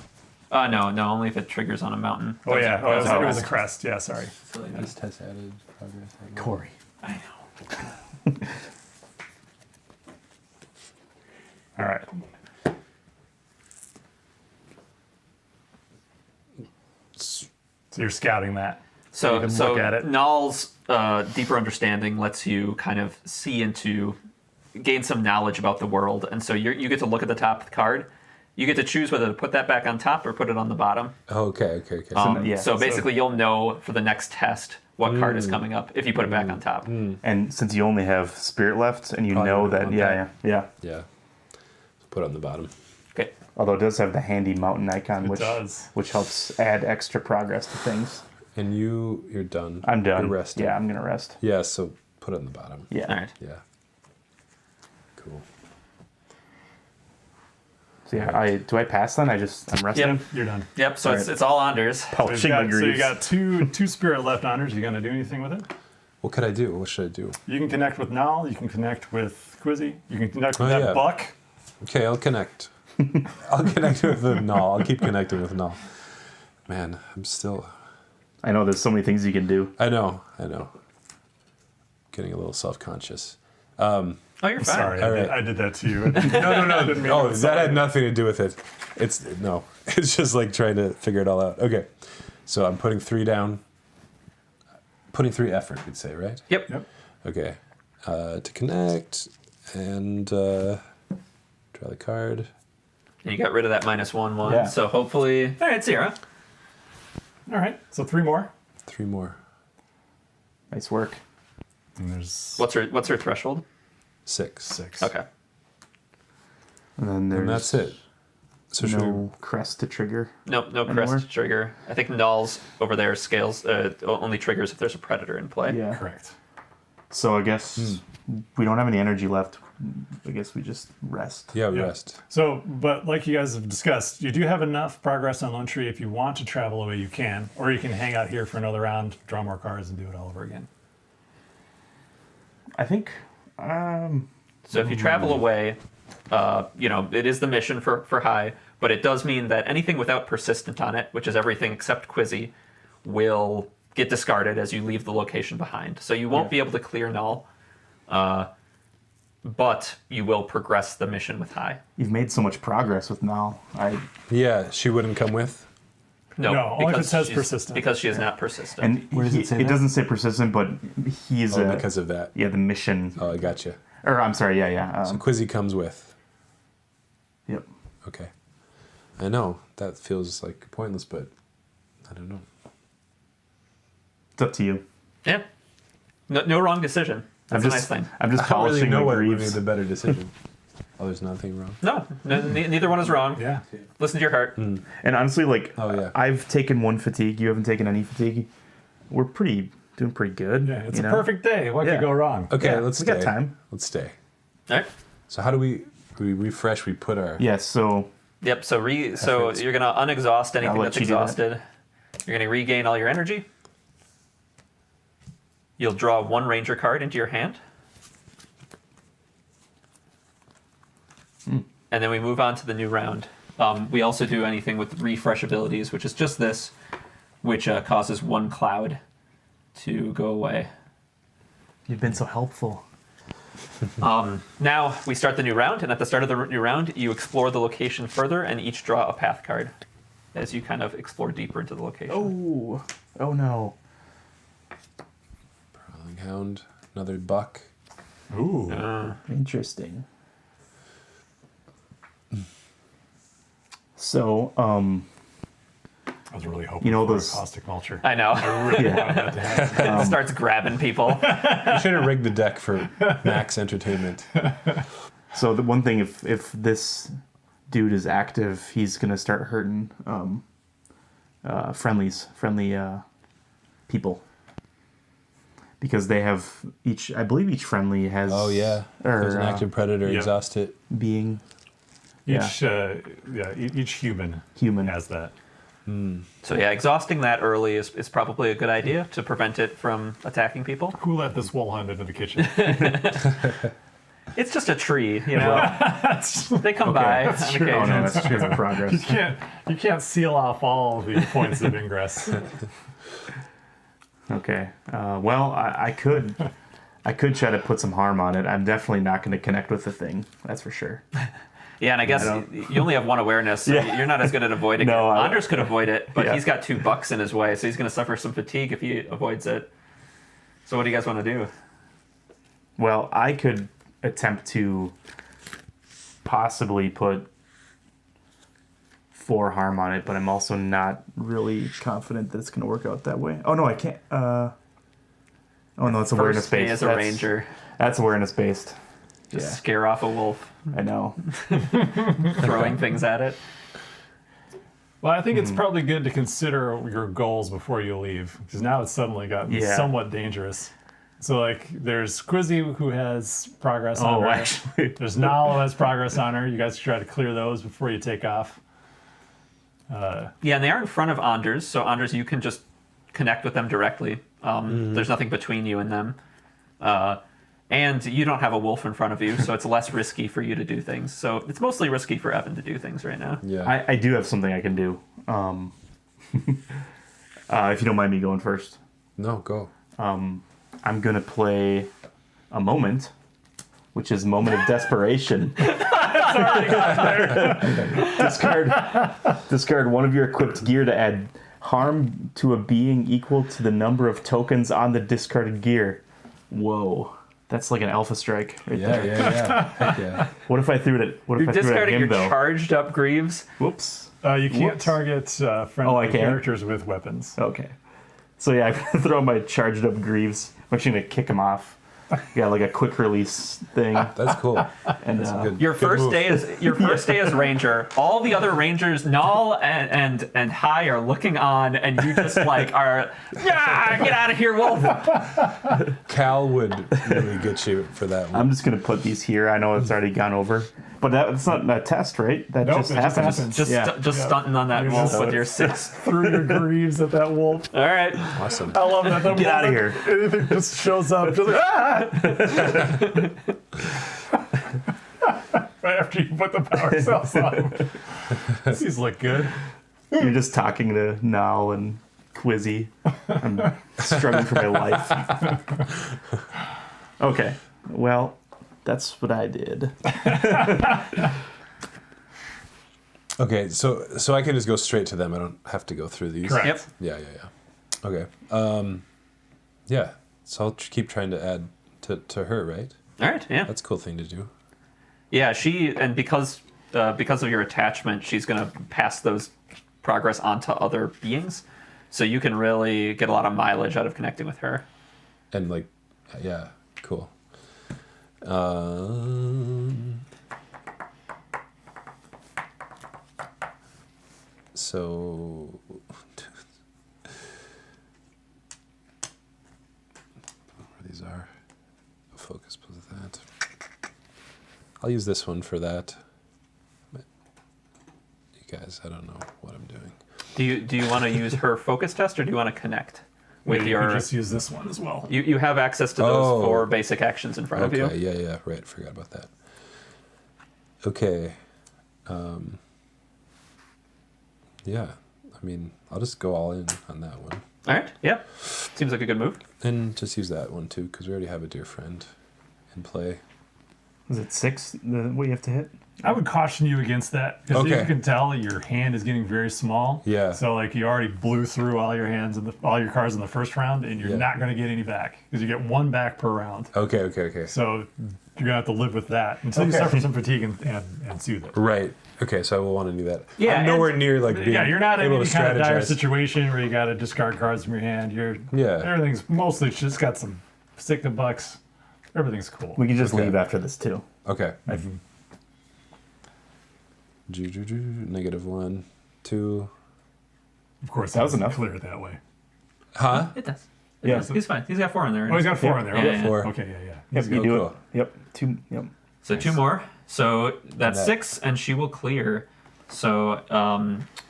No, only if it triggers on a mountain. Oh, yeah. Oh, That it was was a crest. Yeah, sorry. This test added progress. Corey. I know. All right. So you're scouting that. So, You can look at it. Null's deeper understanding lets you kind of gain some knowledge about the world, and so you get to look at the top of the card. You get to choose whether to put that back on top or put it on the bottom. Okay. So basically, you'll know for the next test what card is coming up if you put it back on top. And since you only have spirit left, and you Oh, know you that, want yeah. Yeah. So put it on the bottom. Okay. Although it does have the handy mountain icon, does. which helps add extra progress to things. And you're done. I'm done. You're resting. Yeah, I'm gonna rest. Yeah, so put it on the bottom. Yeah. All right. Yeah. Cool. So yeah, do I pass then? I'm resting. Yep. You're done. Yep. So All it's right. it's all Anders. Pouching my So you greaves. got two spirit left honors. You gonna do anything with it? What could I do? What should I do? You can connect with Null. You can connect with Quizzy. You can connect with Oh, that yeah. buck. Okay, I'll connect. I'll connect with the Null. I'll keep connecting with Null. Man, I'm still... I know there's so many things you can do. I know. Getting a little self-conscious. Oh, you're fine. Sorry, All right. I did that to you. No. Didn't mean Oh, to that had nothing to do with it. It's just like trying to figure it all out. Okay, so I'm putting 3 down. Putting 3 effort, you'd say, right? Yep. Yep. Okay. To connect and draw the card. And you got rid of that -1/1. Yeah. So hopefully, all right, 0. All right. So 3 more. 3 more. Nice work. And there's What's her threshold? 6. 6. Okay. And then there's And that's it. So should we... no crest to trigger. Nope, no Anywhere? crest trigger. I think Null's over there scales only triggers if there's a predator in play. Yeah. Correct. So I guess we don't have any energy left. I guess we just rest. Yeah, we Yeah. rest. So, but like you guys have discussed, you do have enough progress on Lone Tree. If you want to travel away, you can, or you can hang out here for another round, draw more cards, and do it all over again. I think. So if you travel away, it is the mission for High, but it does mean that anything without persistent on it, which is everything except Quizzy, will get discarded as you leave the location behind. So you won't be able to clear Null, but you will progress the mission with High. You've made so much progress with Nal. Yeah, she wouldn't come with. No, only if it because says she's- persistent. Because she is not persistent. And Where does it say it that? doesn't say persistent, but he's Because of that. the mission. Oh, I gotcha. Or I'm sorry, yeah. So Quizzy comes with. Yep. Okay. I know. That feels like pointless, but I don't know. It's up to you. Yeah. No wrong decision. That's a nice thing. I'm just I don't really polishing know my what would be greaves. the better decision. Oh, there's nothing wrong. No, neither one is wrong. Yeah. Listen to your heart. And honestly, like, Oh, yeah. I've taken one fatigue. You haven't taken any fatigue. We're doing pretty good. Yeah, it's you a know? perfect day. What Yeah. could go wrong? Okay, Yeah, let's we stay. got time. Let's stay. All right. So how do we refresh? We put our... Yeah, so Yep. So you're gonna unexhaust anything let that's you do that. exhausted. You're gonna regain all your energy. You'll draw one ranger card into your hand. And then we move on to the new round. We also do anything with refresh abilities, which is just this, which causes one cloud to go away. you've been so helpful. Now we start the new round, and at the start of the new round, you explore the location further and each draw a path card as you kind of explore deeper into the location. Oh no. Prowling Hound, another buck. Ooh. Interesting. So, I was really hoping You know for those- a caustic vulture. I know. Really wanted that to happen. It starts grabbing people. You should have rigged the deck for max entertainment. so the one thing, if this dude is active, he's gonna start hurting friendly people, because they have each. I believe each friendly has. Oh, yeah. There's an active predator. yeah. Exhaust it. being Each each human human. has that. So yeah, exhausting that early is probably a good idea to prevent it from attacking people. Who let this wolf hunt into the kitchen? It's just a tree, you know. They come by on true. Oh no, occasion. that's true. Progress. you can't seal off all the points of ingress. Okay. Well, I could try to put some harm on it. I'm definitely not going to connect with the thing. That's for sure. Yeah, and I guess you only have one awareness, so Yeah. you're not as good at avoiding No, it. I- Anders could avoid it, but Yeah. he's got 2 bucks in his way, so he's going to suffer some fatigue if he avoids it. So what do you guys want to do? Well, I could attempt to possibly put 4 harm on it, but I'm also not really confident that it's going to work out that way. Oh no, I can't. Oh no, it's awareness First day based. as a ranger, That's awareness based. just Yeah. scare off a wolf, I know. throwing things at it. Well, I think it's probably good to consider your goals before you leave, because now it's suddenly gotten Yeah. somewhat dangerous. So, like, there's Quizzy, who has progress on Oh, her. actually. There's Nal, who has progress on her. You guys should try to clear those before you take off. Yeah, and they are in front of Anders, so Anders, you can just connect with them directly. There's nothing between you and them. And you don't have a wolf in front of you, so it's less risky for you to do things. So it's mostly risky for Evan to do things right now. Yeah. I do have something I can do. If you don't mind me going first. No, go. I'm going to play a moment, which is Moment of Desperation. Discard one of your equipped gear to add harm to a being equal to the number of tokens on the discarded gear. Whoa. That's like an alpha strike right Yeah, there. yeah. Heck yeah. What if I threw it at, You're I threw it at discarding him, your though? charged up Greaves. Whoops. You can't Whoops. target friendly Oh, I can't? characters with weapons. Okay. So yeah, I'm gonna throw my charged up Greaves. I'm actually gonna kick him off. Yeah, like a quick release thing. That's cool. And Good. Your good first move. day as ranger. All the other rangers, Null and High, are looking on, and you just like are, yeah, get out of here, wolf. Cal would really get you for that one. I'm just gonna put these here. I know it's already gone over, but that's not a test, right? That Nope, just it just happens. happens. Just Yeah. stunting on that You're wolf just- with your 6. Threw your Greaves at that wolf. All right. Awesome. I love that. Get out of here. Anything just shows up. Just like, ah! Right after you put the power cells on. These look good. You're just talking to Nal and Quizzy. I'm struggling for my life. Okay. Well, that's what I did. Okay, so I can just go straight to them. I don't have to go through these. Correct. Yep. Yeah. Okay. Yeah. So I'll keep trying to add to her, right? All right. Yeah. That's a cool thing to do. Yeah. Because of your attachment, she's gonna pass those progress onto other beings, so you can really get a lot of mileage out of connecting with her. And like, yeah, cool. So. Where these are. Focus with that. I'll use this one for that. But you guys, I don't know what I'm doing. Do you want to use her focus test, or do you want to connect with You your? could just use this one as well. You have access to those 4 basic actions in front of you. Okay, yeah, right. Forgot about that. Okay. Yeah, I mean, I'll just go all in on that one. All right. Yep. Seems like a good move. And just use that one too, because we already have a dear friend in play. Is it 6 what you have to hit? I would caution you against that because Okay. you can tell your hand is getting very small. Yeah. So like you already blew through all your hands and all your cards in the first round, and you're Yeah. not going to get any back because you get 1 back per round. Okay. So you're gonna have to live with that until you Okay. suffer some fatigue and soothe it. Right. Okay, so I will want to do that. Yeah, I'm and- nowhere near like being Yeah, you're not in able any to kind of dire strategize. situation where you got to discard cards from your hand. Yeah. Everything's mostly just got some stick to bucks. Everything's cool. We can just Okay. leave after this too. Okay. -1, 2. Of course, That was doesn't enough. clear it that way. Huh? It does. Yeah. He's fine. He's got 4 in there. Oh, he's got 4 in there. Yeah, Okay. yeah. 4. Okay, yeah. Yep, you Oh, do cool. it. Yep. 2. Yep. So 2 more. So that's that- 6, and she will clear. So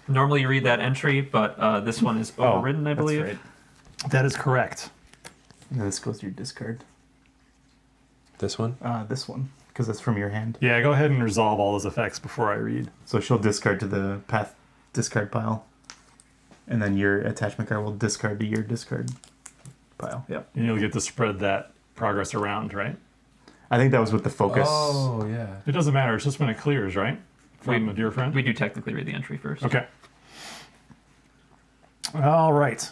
normally you read that entry, but this one is overridden, I that's believe. right. That is correct. And this goes through discard. This one? This one, because that's from your hand. Yeah, go ahead and resolve all those effects before I read. So she'll discard to the path discard pile, and then your attachment card will discard to your discard pile. Yep. And you'll get to spread that progress around, right? I think that was with the focus. Oh, yeah. It doesn't matter. It's just when it clears, right? From a dear friend? We do technically read the entry first. Okay. All right.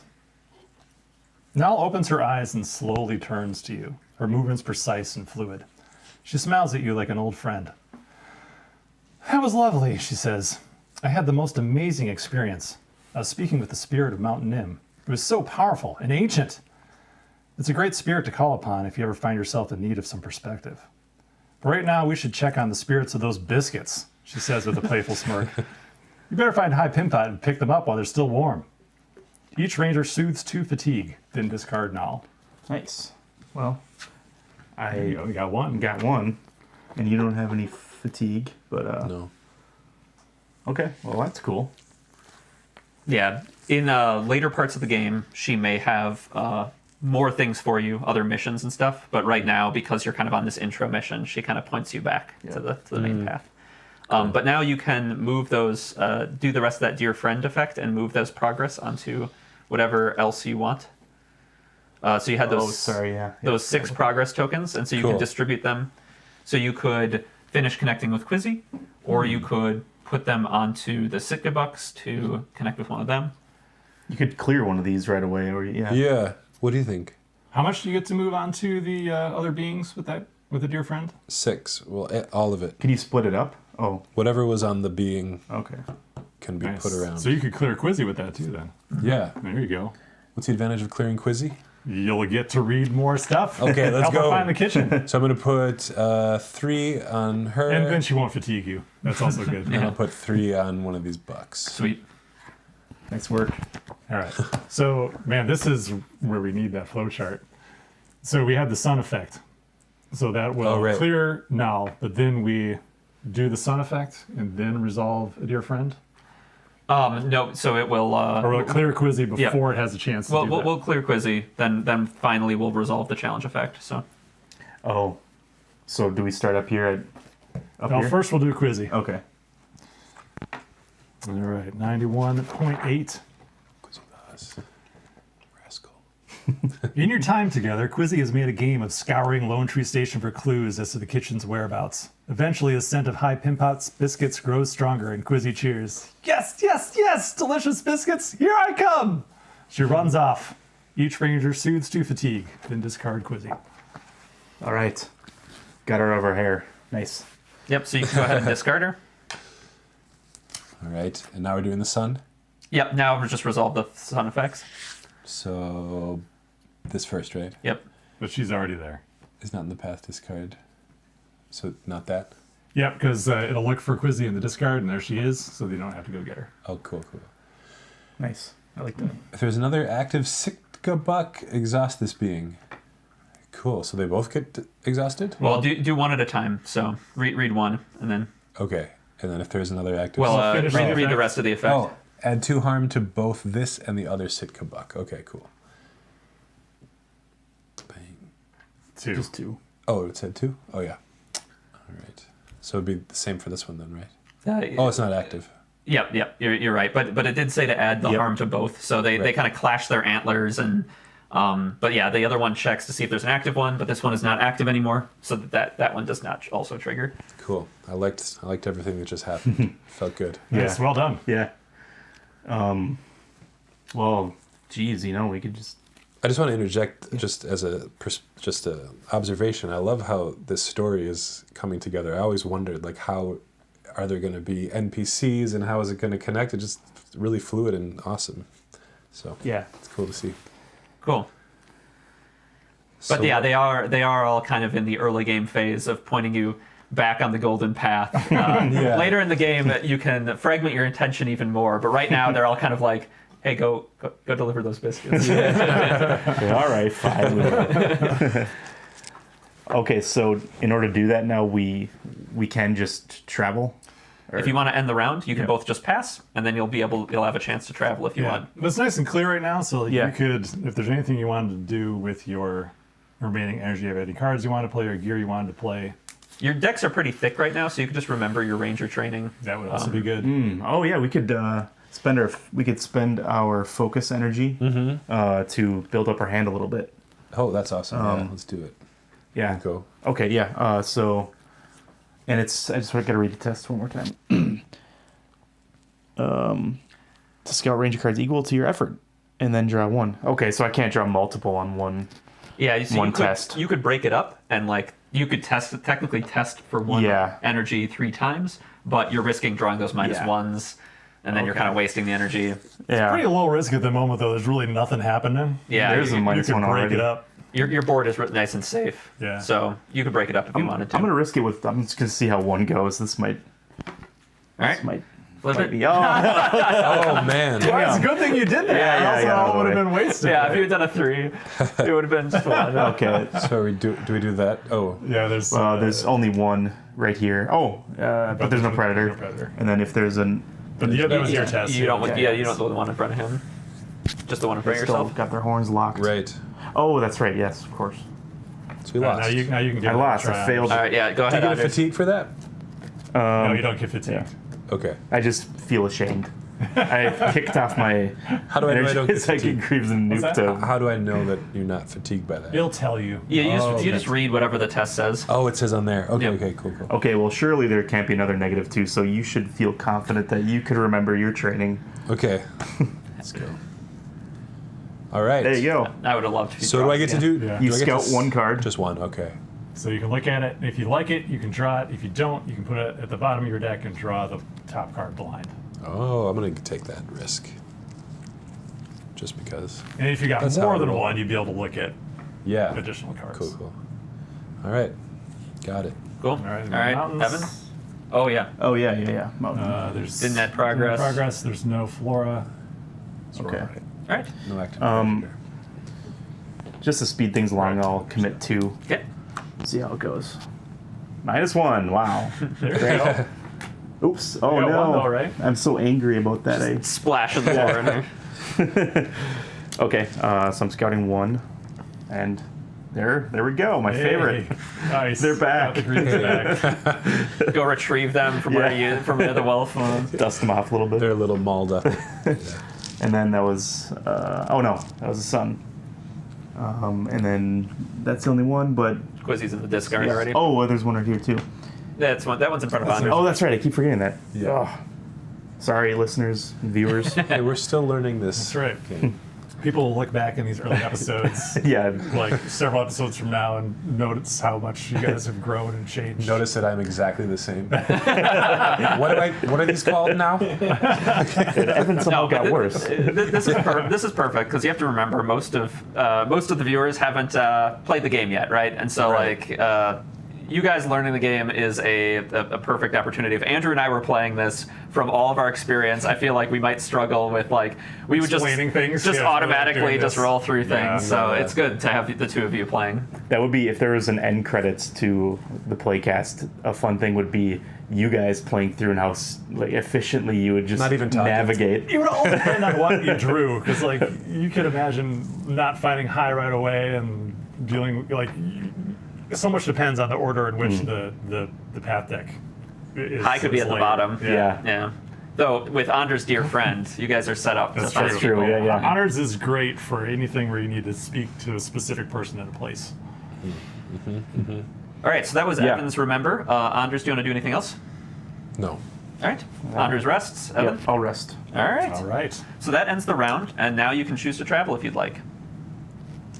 Nell opens her eyes and slowly turns to you, her movements precise and fluid. She smiles at you like an old friend. That was lovely, she says. I had the most amazing experience. I was speaking with the spirit of Mount Nim. It was so powerful and ancient. It's a great spirit to call upon if you ever find yourself in need of some perspective. But right now, we should check on the spirits of those biscuits, she says with a playful smirk. You better find High Pimpot and pick them up while they're still warm. Each ranger soothes 2 fatigue, then discard Null. Nice. Well, There you go, you got 1. got 1, and you don't have any fatigue, but No. okay. Well, that's cool. Yeah. In later parts of the game, she may have more things for you, other missions and stuff. But right now, because you're kind of on this intro mission, she kind of points you back to the main path. But now you can move those, do the rest of that dear friend effect, and move those progress onto whatever else you want. So you had those those 6 progress tokens, and so you can Cool. distribute them. So you could finish connecting with Quizzy, or you could put them onto the Sitka bucks to connect with one of them. You could clear one of these right away, or Yeah. What do you think? How much do you get to move on to the other beings with a dear friend? 6. Well, all of it. Can you split it up? Oh, Whatever was on the being okay. can be Nice. put around. So you could clear Quizzy with that too then. Yeah. There you go. What's the advantage of clearing Quizzy? You'll get to read more stuff. Okay, let's Help her go. find the kitchen. So I'm going to put 3 on her. And then she won't fatigue you. That's also good. and I'll put 3 on one of these bucks. Sweet. Nice work. All right. So, man, this is where we need that flow chart. So we have the sun effect. So that will Oh, right. clear now, but then we do the sun effect and then resolve a dear friend? No, so it will. Or will it clear Quizzy before it has a chance to Well, do we'll, that? we'll clear Quizzy, then finally we'll resolve the challenge effect. So Oh, so do we start up here up Well, here? first we'll do Quizzy. Okay. All right, 91.8. Rascal. In your time together, Quizzy has made a game of scouring Lone Tree Station for clues as to the kitchen's whereabouts. Eventually, the scent of High Pimpot's biscuits grows stronger, and Quizzy cheers. Yes, yes, yes! Delicious biscuits! Here I come! She runs off. Each ranger soothes to fatigue, then discard Quizzy. All right. Got her over hair. Nice. yep. So you can go ahead and discard her. All right. And now we're doing the sun. Yep. Now we'll just resolve the sun effects. So this first, right? Yep. But she's already there. Is not in the path discard. So not that. Yep, because it'll look for Quizzy in the discard, and there she is, so they don't have to go get her. Oh, cool, cool. Nice. I like that. If there's another active Sitka buck, exhaust this being. Cool. So they both get exhausted? Well, do one at a time. So read one, and then Okay. And then if there's another active... finish the read the effect. rest of the effect. Oh, add 2 harm to both this and the other Sitka buck. Okay, cool. Bang. 2. Just 2. Oh, it said 2? Oh, yeah. All right. So it'd be the same for this one then, right? Uh, Oh, it's not active. Yep. You're right. But it did say to add the Yep. harm to both. So they Right. kind of clash their antlers and. But yeah, the other one checks to see if there's an active one, but this one is not active anymore, so that one does not also trigger. Cool. I liked everything that just happened. Felt good. Nice, well done. Yeah. Well, geez, we could just... I just want to interject just as a observation. I love how this story is coming together. I always wondered, like, how are there going to be NPCs and how is it going to connect? It's just really fluid and awesome. So Yeah. it's cool to see. Cool. But So- yeah, they are all kind of in the early game phase of pointing you back on the golden path. Yeah. Later in the game, you can fragment your intention even more. But right now, they're all kind of like, "Hey, go deliver those biscuits." Okay, all right, fine. Okay, so in order to do that now, we can just travel? Or- If you want to end the round, you can Yeah. both just pass, and then you'll have a chance to travel if you Yeah, want. but it's nice and clear right now. So Yeah. you could, if there's anything you wanted to do with your remaining energy, of any cards you wanted to play or gear you wanted to play, Your decks are pretty thick right now, so you can just remember your ranger training. that would also be good. Oh yeah, we could spend our focus energy to build up our hand a little bit. Oh, that's awesome. Yeah, let's do it. Yeah. Go. Okay. Yeah. And it's I just got to read the test one more time. To scout ranger cards equal to your effort, and then draw 1. Okay, so I can't draw multiple on one. Yeah, you see, One test. You could break it up and you could technically test for 1 Yeah. energy 3 times, but you're risking drawing those minus Yeah. 1s, and then you're Okay. kind of wasting the energy. Yeah. Pretty low risk at the moment, though. There's really nothing happening. Yeah, There's a you, minus you could 1 break already. it up. your board is nice and safe. Yeah. So you could break it up if you wanted to. I'm gonna risk it with. I'm just gonna see how 1 goes. This might. All right. This might. Flip Might it. be. Oh. Oh, man. Well, it's a good thing you did that. Yeah, Else it all would have right. been wasted. Yeah, if you had done a 3, it would have been just 1. Okay. So do we do that? Oh, Yeah, There's only 1 right here. Oh, but there's no predator. no predator. And then if there's an. But yeah, that was your test. You don't. Yeah. You don't want the one in front of him. Just the one in front of Still yourself. got their horns locked. right. Oh, that's right. Yes, of course. So we Now lost. you can get I lost. I failed. All right. Yeah. Go Do ahead. you get a Anders. fatigue for that? No, you don't get fatigued. Okay. I just feel ashamed. I kicked off my How do I know I don't energy get psychic fatigued? creeps and What's nuked that? him. How do I know that you're not fatigued by that? It'll tell you. Yeah, you Oh, just read whatever the test says. Oh, it says on there. Okay, Yeah. okay, cool. Okay, well, surely there can't be another -2, so you should feel confident that you could remember your training. Okay. Let's go. All right. There you go. I would have loved. If you So do I get to dropped do? Yeah. You do I get scout to 1 card. Just 1. Okay. So you can look at it. If you like it, you can draw it. If you don't, you can put it at the bottom of your deck and draw the top card blind. Oh, I'm gonna take that risk. Just because. And if you got That's how more I than roll. 1, you'd be able to look at Yeah. additional cards. Cool. All right. Got it. Cool. All right, All right. mountains. Evan. Oh yeah. Oh, yeah. Mountain. There's Didn't that progress? no progress. There's no flora. So we're Okay. all right. All right. No active. Just to speed things along, I'll commit 2. Okay. See how it goes. -1. Wow. There you go. Oops. Oh, got no. 1 though, right? I'm so angry about that. Splash on the floor in there. Okay, so I'm scouting 1. And there we go. My favorite. Hey, nice. They're back. Got the greens back. Go retrieve them from where Yeah. from near the well. Dust them off a little bit. They're a little mauled up. And then that was, oh no, that was the sun. And then that's the only one, but. Quizzy's in the discard already. Oh, well, there's one right here too. That one's in front of Anders. Oh, that's right. I keep forgetting that. Yeah. Oh. Sorry, listeners and viewers. Hey, we're still learning this. That's right. game. People will look back in these early episodes, Yeah. like several episodes from now, and notice how much you guys have grown and changed. Notice that I'm exactly the same. What are these called now? Evan somehow got worse. This is perfect because you have to remember most of the viewers haven't played the game yet, right? And so Right. you guys learning the game is a perfect opportunity. If Andrew and I were playing this, from all of our experience, I feel like we might struggle with we would Explaining things, just yeah, automatically doing just this. roll through things. Yeah, so yeah. it's good to have the two of you playing. That would be, if there was an end credits to the Playcast, a fun thing would be you guys playing through and how efficiently you would just Not even talking. navigate. It would all depend on what you drew, because you could imagine not finding high right away and dealing so much depends on the order in which the path deck is. High could be at the laid. bottom. Yeah. Yeah. Though with Andre's dear friend, you guys are set up to That's find true. True, people. yeah. Honors is great for anything where you need to speak to a specific person in a place. All right, so that was Yeah. Evan's Remember. Andres, do you want to do anything else? No. All right. Andres rests. Evan? Yep, I'll rest. All right. All right. So that ends the round, and now you can choose to travel if you'd like.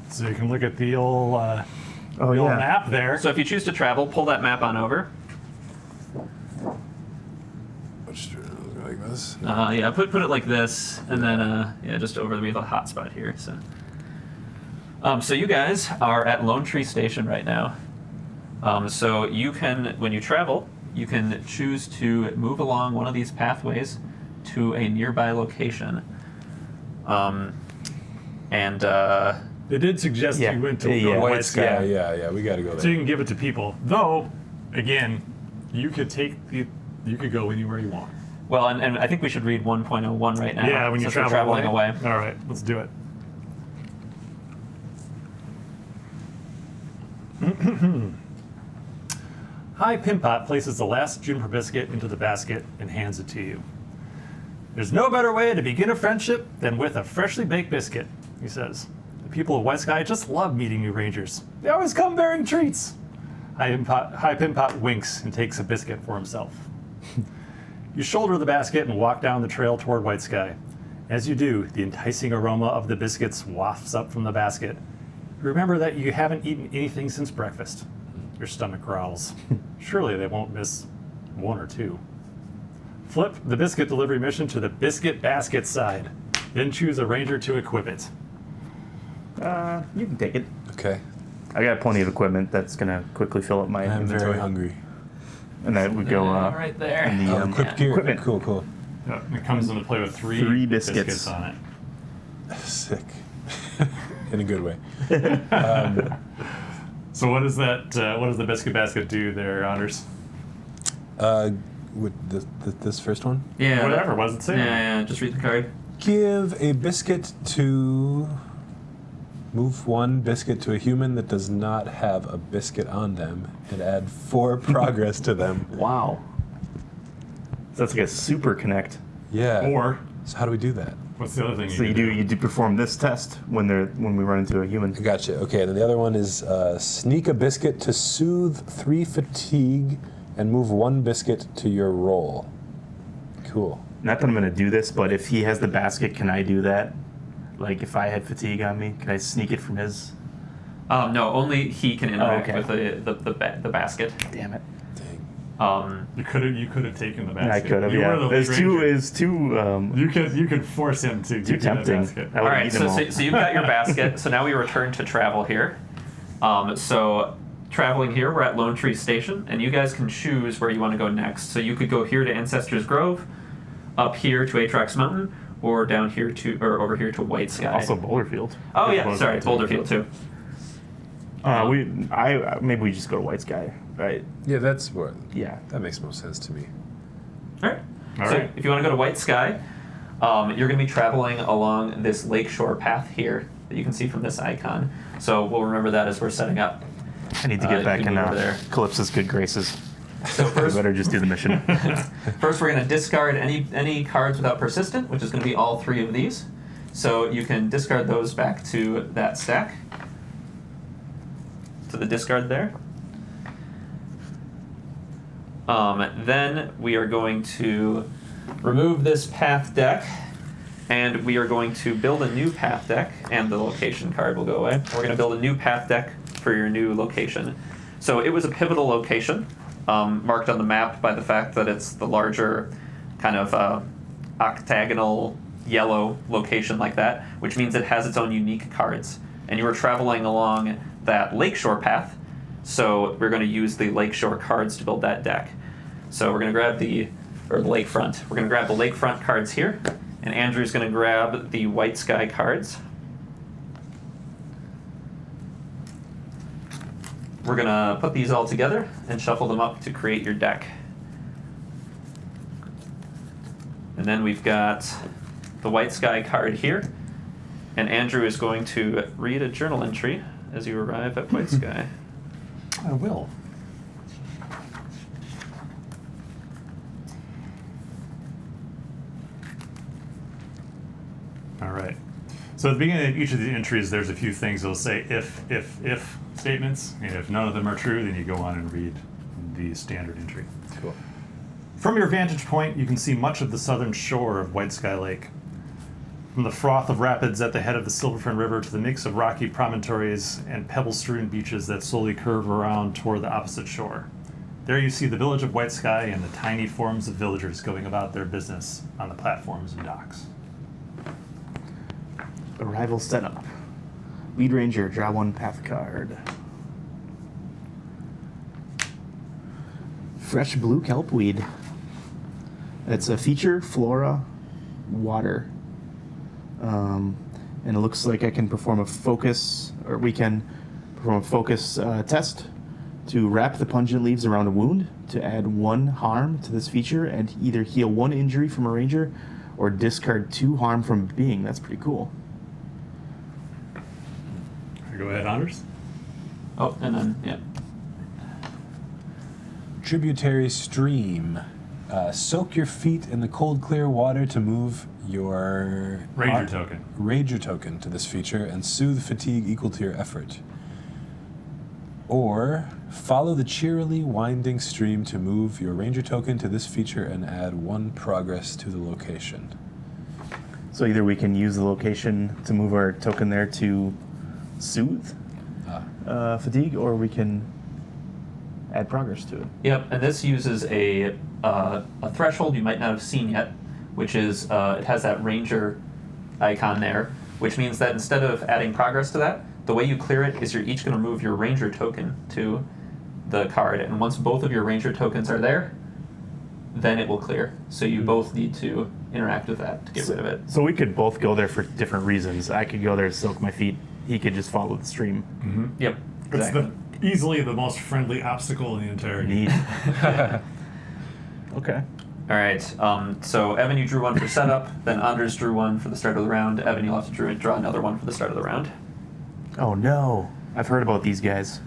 So you can look at the old, Oh, the old yeah. map there. So if you choose to travel, pull that map on over. Which like this? Yeah, put it like this, and then just over we have a hot spot here. So you guys are at Lone Tree Station right now. So you can, when you travel, you can choose to move along one of these pathways to a nearby location. They did suggest Yeah. you went to Yeah. White White Sky. Sky. Yeah, we got to go So there. you can give it to people. Though, again, you could you could go anywhere you want. Well, and I think we should read 1.01 right now. Yeah, when you're since we're traveling away. All right, let's do it. Hi Pimpot places the last juniper biscuit into the basket and hands it to you. There's no better way to begin a friendship than with a freshly baked biscuit, he says. The people of White Sky just love meeting new rangers. They always come bearing treats. Hi Pimpot winks and takes a biscuit for himself. You shoulder the basket and walk down the trail toward White Sky. As you do, the enticing aroma of the biscuits wafts up from the basket. You remember that you haven't eaten anything since breakfast. Your stomach growls. Surely they won't miss one or two. Flip the biscuit delivery mission to the biscuit basket side. Then choose a ranger to equip it. You can take it. Okay. I got plenty of equipment that's going to quickly fill up my I'm inventory. very hungry. And that would go right there. in the Equipped gear. equipment. Cool. It comes into play with Three biscuits. on it. Sick. In a good way. So what is that? What does the biscuit basket do there, Anders? With this first one? Yeah. Whatever. What does it say? Yeah, just read the card. Give a biscuit to... Move one biscuit to a human that does not have a biscuit on them and add 4 progress to them. Wow. So that's like a super connect. Yeah. Or So how do we do that? what's the other thing? So you do perform this test when we run into a human. Gotcha. Okay, and then the other one is sneak a biscuit to soothe 3 fatigue and move 1 biscuit to your roll. Cool. Not that I'm going to do this, but if he has the basket, can I do that? Like if I had fatigue on me, can I sneak it from his? No, only he can interact okay. with the basket. Damn it. Dang. You could have taken the I basket. could have. You Yeah. were the It's ranger. too. You could force him to give you that tempting. basket. I All would right, eat so, them all. so you've got your basket. So now we return to travel here. So traveling here, we're at Lone Tree Station, and you guys can choose where you want to go next. So you could go here to Ancestors Grove, up here to Atrox Mountain, or down here or over here to White Sky. Also Boulderfield. Oh yeah, sorry, Boulderfield too. Maybe we just go to White Sky, right? Yeah, that's what. Yeah. That makes most sense to me. All right. All So right. if you want to go to White Sky, you're going to be traveling along this lakeshore path here that you can see from this icon. So we'll remember that as we're setting up. I need to You get back can in move over there. Calypso's good graces. So I first, better just do the mission. First, we're going to discard any cards without persistent, which is going to be all 3 of these. So you can discard those back to that stack, to the discard there. Then we are going to remove this path deck, and we are going to build a new path deck, and the location card will go away. We're going to build a new path deck for your new location. So it was a pivotal location, marked on the map by the fact that it's the larger kind of octagonal yellow location like that, which means it has its own unique cards. And you were traveling along that lakeshore path, So we're going to use the lakeshore cards to build that deck. So we're going to grab the lakefront. We're going to grab the lakefront cards here, and Andrew's going to grab the white sky cards. We're going to put these all together and shuffle them up to create your deck. And then we've got the white sky card here, and Andrew is going to read a journal entry as you arrive at white sky. I will. All right. So at the beginning of each of the entries, there's a few things that'll say if statements, and if none of them are true, then you go on and read the standard entry. Cool. From your vantage point, you can see much of the southern shore of White Sky Lake. From the froth of rapids at the head of the Silverfin River to the mix of rocky promontories and pebble-strewn beaches that slowly curve around toward the opposite shore. There you see the village of White Sky and the tiny forms of villagers going about their business on the platforms and docks. Arrival setup. Lead Ranger, draw 1 path card. Fresh blue kelpweed. It's a feature, flora, water. And it looks like I can perform a focus, or we can perform a focus test to wrap the pungent leaves around a wound to add 1 harm to this feature and either heal 1 injury from a ranger or discard 2 harm from a being. That's pretty cool. Go ahead, Anders. Oh, and then, yeah. Tributary stream. Soak your feet in the cold, clear water to move your Ranger token to this feature and soothe fatigue equal to your effort. Or follow the cheerily winding stream to move your Ranger token to this feature and add 1 progress to the location. So either we can use the location to move our token there to soothe fatigue, or we can add progress to it. Yep, and this uses a threshold you might not have seen yet, which is it has that ranger icon there, which means that instead of adding progress to that, the way you clear it is you're each going to move your ranger token to the card, and once both of your ranger tokens are there, then it will clear. So you both need to interact with that to get rid of it. So we could both go there for different reasons. I could go there to soak my feet. He could just follow the stream. Mm-hmm. Yep, exactly. It's easily the most friendly obstacle in the entire game. Neat. Okay. All right, so Evan, you drew 1 for setup, then Anders drew 1 for the start of the round. Evan, you'll have to draw another 1 for the start of the round. Oh no. I've heard about these guys.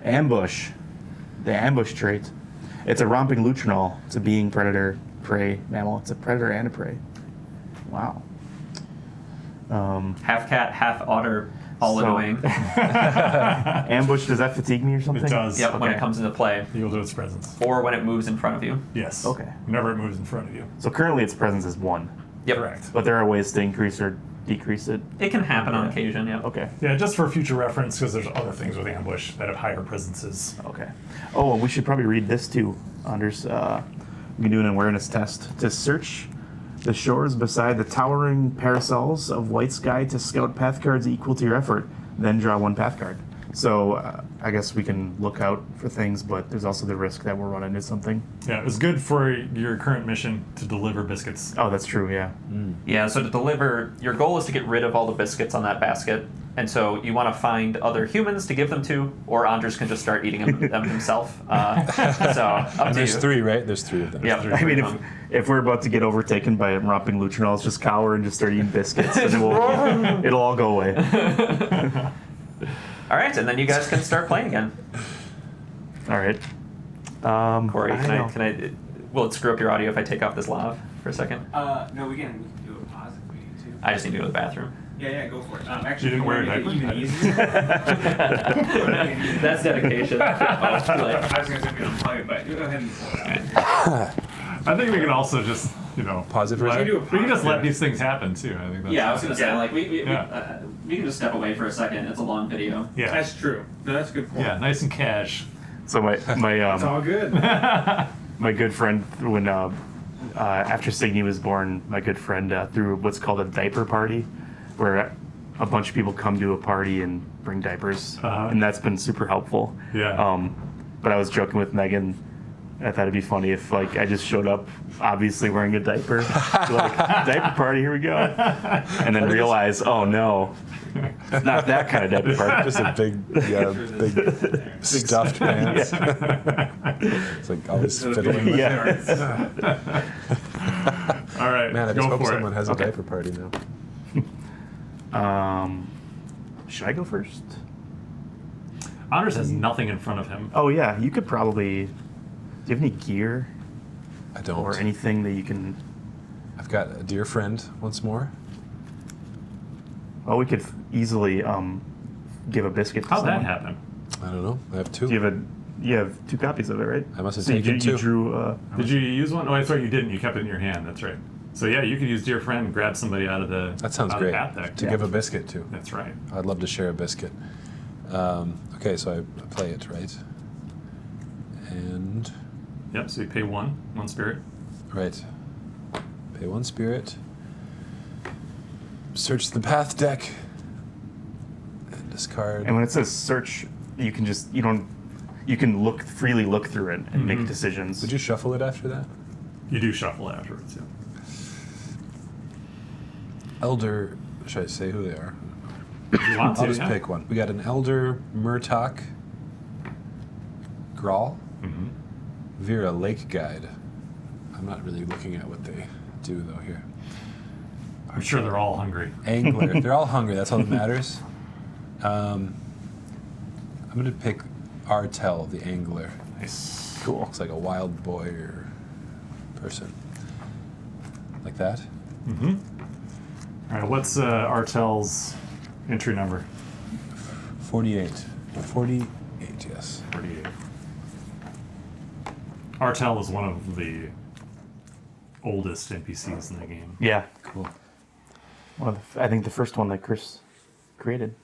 Ambush. The ambush trait. It's a romping lutrinol. It's a being, predator, prey, mammal. It's a predator and a prey. Wow. Half cat, half otter, all So- annoying. Ambush, does that fatigue me or something? It does. Yep, when it Okay. comes into play, Yield to its presence. or when it moves in front of you. Yes. Okay. Whenever it moves in front of you. So currently its presence is 1. Yep. Correct. But there are ways to increase or decrease it. It can happen on occasion, yeah. Okay. Yeah, just for future reference, because there's other things with ambush that have higher presences. Okay. Oh, and we should probably read this too, Anders. We can do an awareness test to search the shores beside the towering parasols of white sky to scout path cards equal to your effort, then draw 1 path card. So I guess we can look out for things, but there's also the risk that we'll run into something. Yeah, it was good for your current mission to deliver biscuits. Oh, that's true, yeah. Yeah, so to deliver, your goal is to get rid of all the biscuits on that basket. And so you want to find other humans to give them to, or Anders can just start eating them himself. So up And to there's you. 3, right? There's 3 of them. Yep. I mean, if we're about to get overtaken by romping lutrinals, just cower and just start eating biscuits, and it'll all go away. All right, and then you guys can start playing again. All right. Corey, I don't know. can I? Will it screw up your audio if I take off this lav for a second? No, we can do a pause if we need to. I just need to go to the bathroom. Yeah, go for it. Actually, You didn't wear a make it diaper? even easier. That's dedication. Oh, it's too late. I was going to say we don't plug it, but go ahead and pull it out. I think we can also just, Pause it for a let, second? we can just let these things happen too. I think that's Yeah, I was gonna say like we Yeah. we can just step away for a second. It's a long video. yeah, That's true. No, that's a good point. yeah, nice and cash. So my It's all good. my good friend, when after Signy was born, my good friend threw what's called a diaper party, where a bunch of people come to a party and bring diapers, and that's been super helpful. Yeah. But I was joking with Megan. I thought it'd be funny if like I just showed up, obviously wearing a diaper, like diaper party, here we go, and then realize, oh no, not that kind of diaper party. Just a big stuffed pants. It's like always fiddling with Yeah. All right. Man, I just go hope for someone it. has a diaper party now. Should I go first? Anders has nothing in front of him. Oh yeah, you could probably. Do you have any gear I don't. or anything that you can? I've got a dear friend once more. Oh, we could easily give a biscuit to How'd that someone. happen? I don't know. I have two. You have 2 copies of it, right? I must have So taken you two. drew. Did you use one? Oh, that's right, you didn't. You kept it in your hand. That's right. So yeah, you could use dear friend and grab somebody out of the That sounds out of the great. hat there. To give a biscuit to. That's right. I'd love to share a biscuit. Okay, so I play it, right? And, Yep. So you pay one spirit. right. Pay 1 spirit. Search the path deck. And discard. And when it says search, you can freely look through it and make decisions. Would you shuffle it after that? You do shuffle afterwards. Yeah. Elder, should I say who they are? You want I'll to, just yeah? pick one. We got an Elder Murtok Grawl, Vera Lake Guide. I'm not really looking at what they do though here. I'm sure they're all hungry. Angler. They're all hungry. That's all that matters. I'm going to pick Artel, the angler. Nice. Cool. Looks like a wild boy or person. Like that. All right. What's Artel's entry number? 48. 48, yes. 48. Artel is one of the oldest NPCs in the game. Yeah. Cool. I think the first one that Chris created.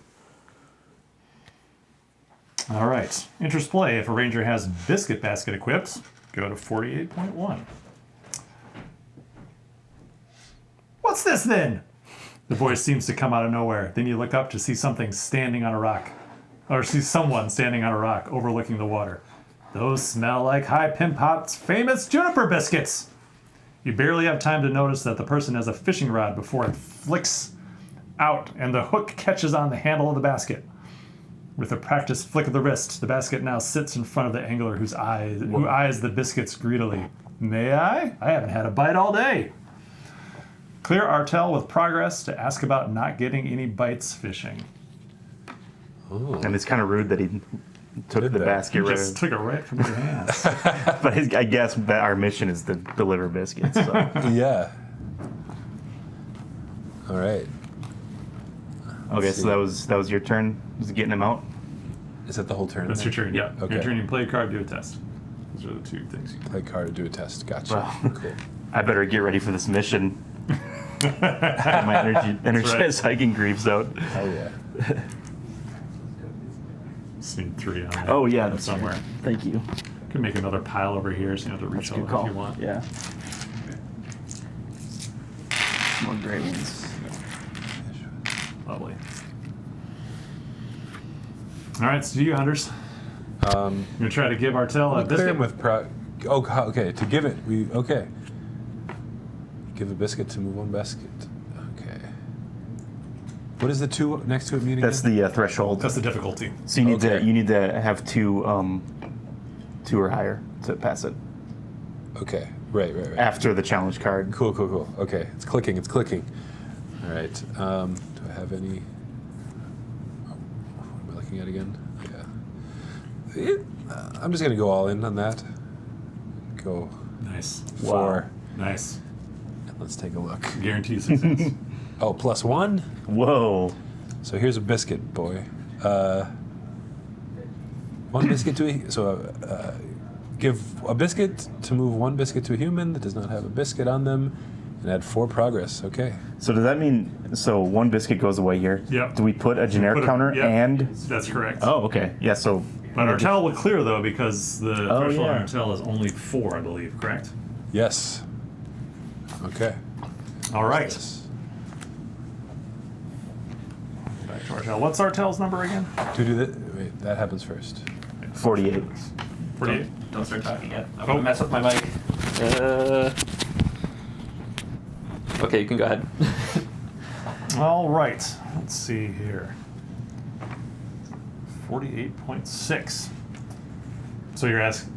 All right. Interest play. If a ranger has biscuit basket equipped, go to 48.1. What's this then? The voice seems to come out of nowhere. Then you look up to see something standing on a rock. Or see someone standing on a rock overlooking the water. Those smell like High Pimp Hot's famous juniper biscuits. You barely have time to notice that the person has a fishing rod before it flicks out and the hook catches on the handle of the basket. With a practiced flick of the wrist, the basket now sits in front of the angler who eyes the biscuits greedily. May I? I haven't had a bite all day. Clear Artel with progress to ask about not getting any bites fishing. And it's kind of rude that he took Did the that. basket right. Just took it right from your hands. But I guess that our mission is to deliver biscuits. So. Yeah. All right. Okay, see. so that was your turn. Was it getting him out? Is that the whole turn? That's your then? turn, yeah. Okay. Your turn, you play a card, do a test. Those are the two things you can Play card, do a test. Gotcha. Wow. Cool. I better get ready for this mission. Get my energized hiking greaves out. Oh yeah. see 3 on there. Oh yeah, that's somewhere. Thank you. You can make another pile over here so you don't have to That's reach a all good if call. you want. Yeah. More great ones. Lovely. All right, so do you, Anders? You're gonna try to give Artel a Clear biscuit him with okay. To give it, okay. Give a biscuit to move 1 basket. Okay. What is the 2 next to it mean again? That's the threshold. That's the difficulty. So you Okay. need to have 2 or higher to pass it Okay. Right. after the challenge card. Cool. Okay. It's clicking. All right. Do I have any? What am I looking at again? Yeah. I'm just gonna go all in on that. Go Nice. 4. Nice. Let's take a look. Guarantee success. Oh, +1. Whoa. So here's a biscuit, boy. 1 biscuit to give a biscuit to move 1 biscuit to a human that does not have a biscuit on them, and add 4 progress. Okay. So does that mean 1 biscuit goes away here? Yep. Do we put a generic Put a- counter yep. and? That's correct. Oh, okay. Yeah. So. But Artel will clear though because the threshold yeah. on Artel is only 4, I believe. Correct. Yes. Okay. All right. Yes. back to Artel. What's Artel's number again? Do that. Wait, that happens first. 48. 48. Don't start talking yet. I'm Oh. gonna mess with my mic. Okay, you can go ahead. All right. Let's see here. 48.6. So you're asking.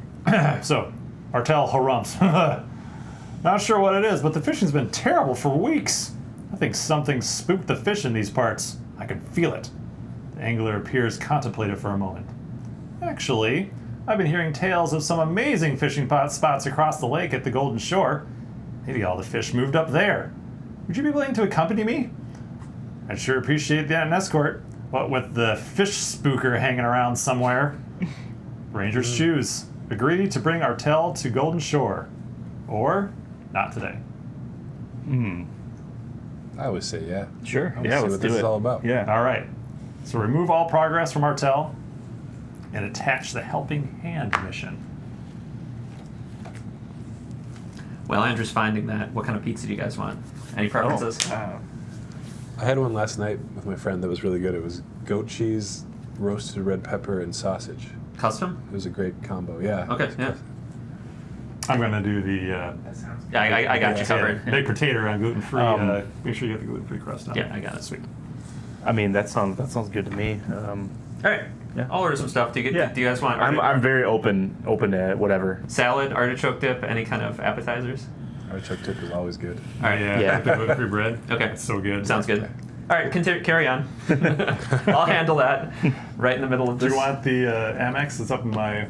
So, Artel harumps. Not sure what it is, but the fishing's been terrible for weeks. I think something spooked the fish in these parts. I can feel it. The angler appears contemplative for a moment. Actually, I've been hearing tales of some amazing fishing spots across the lake at the Golden Shore. Maybe all the fish moved up there. Would you be willing to accompany me? I'd sure appreciate that an escort. What with the fish spooker hanging around somewhere? Rangers choose. Agree to bring Artel to Golden Shore. Or not today. I would say yeah. Sure. I would Yeah, see let's what do this it. is all about. Yeah. All right. So remove all progress from Artel and attach the helping hand mission. While Andrew's finding that, what kind of pizza do you guys want? Any preferences? I had one last night with my friend that was really good. It was goat cheese, roasted red pepper, and sausage. Custom? It was a great combo. Yeah. Okay, yeah. I'm going to do the That sounds good. Yeah, I got you covered. baked potato on gluten-free. Make sure you get the gluten-free crust on it. Yeah, I got it. Sweet. I mean, that sounds good to me. All right. Yeah. I'll order some stuff. Do you Yeah. Do you guys want I'm very open to whatever. salad, artichoke dip, any kind of appetizers? Artichoke dip is always good. All right. Yeah, Yeah. the gluten-free bread. Okay. It's so good. Sounds good. All right, carry on. I'll handle that right in the middle of Do this. you want the Amex? It's up in my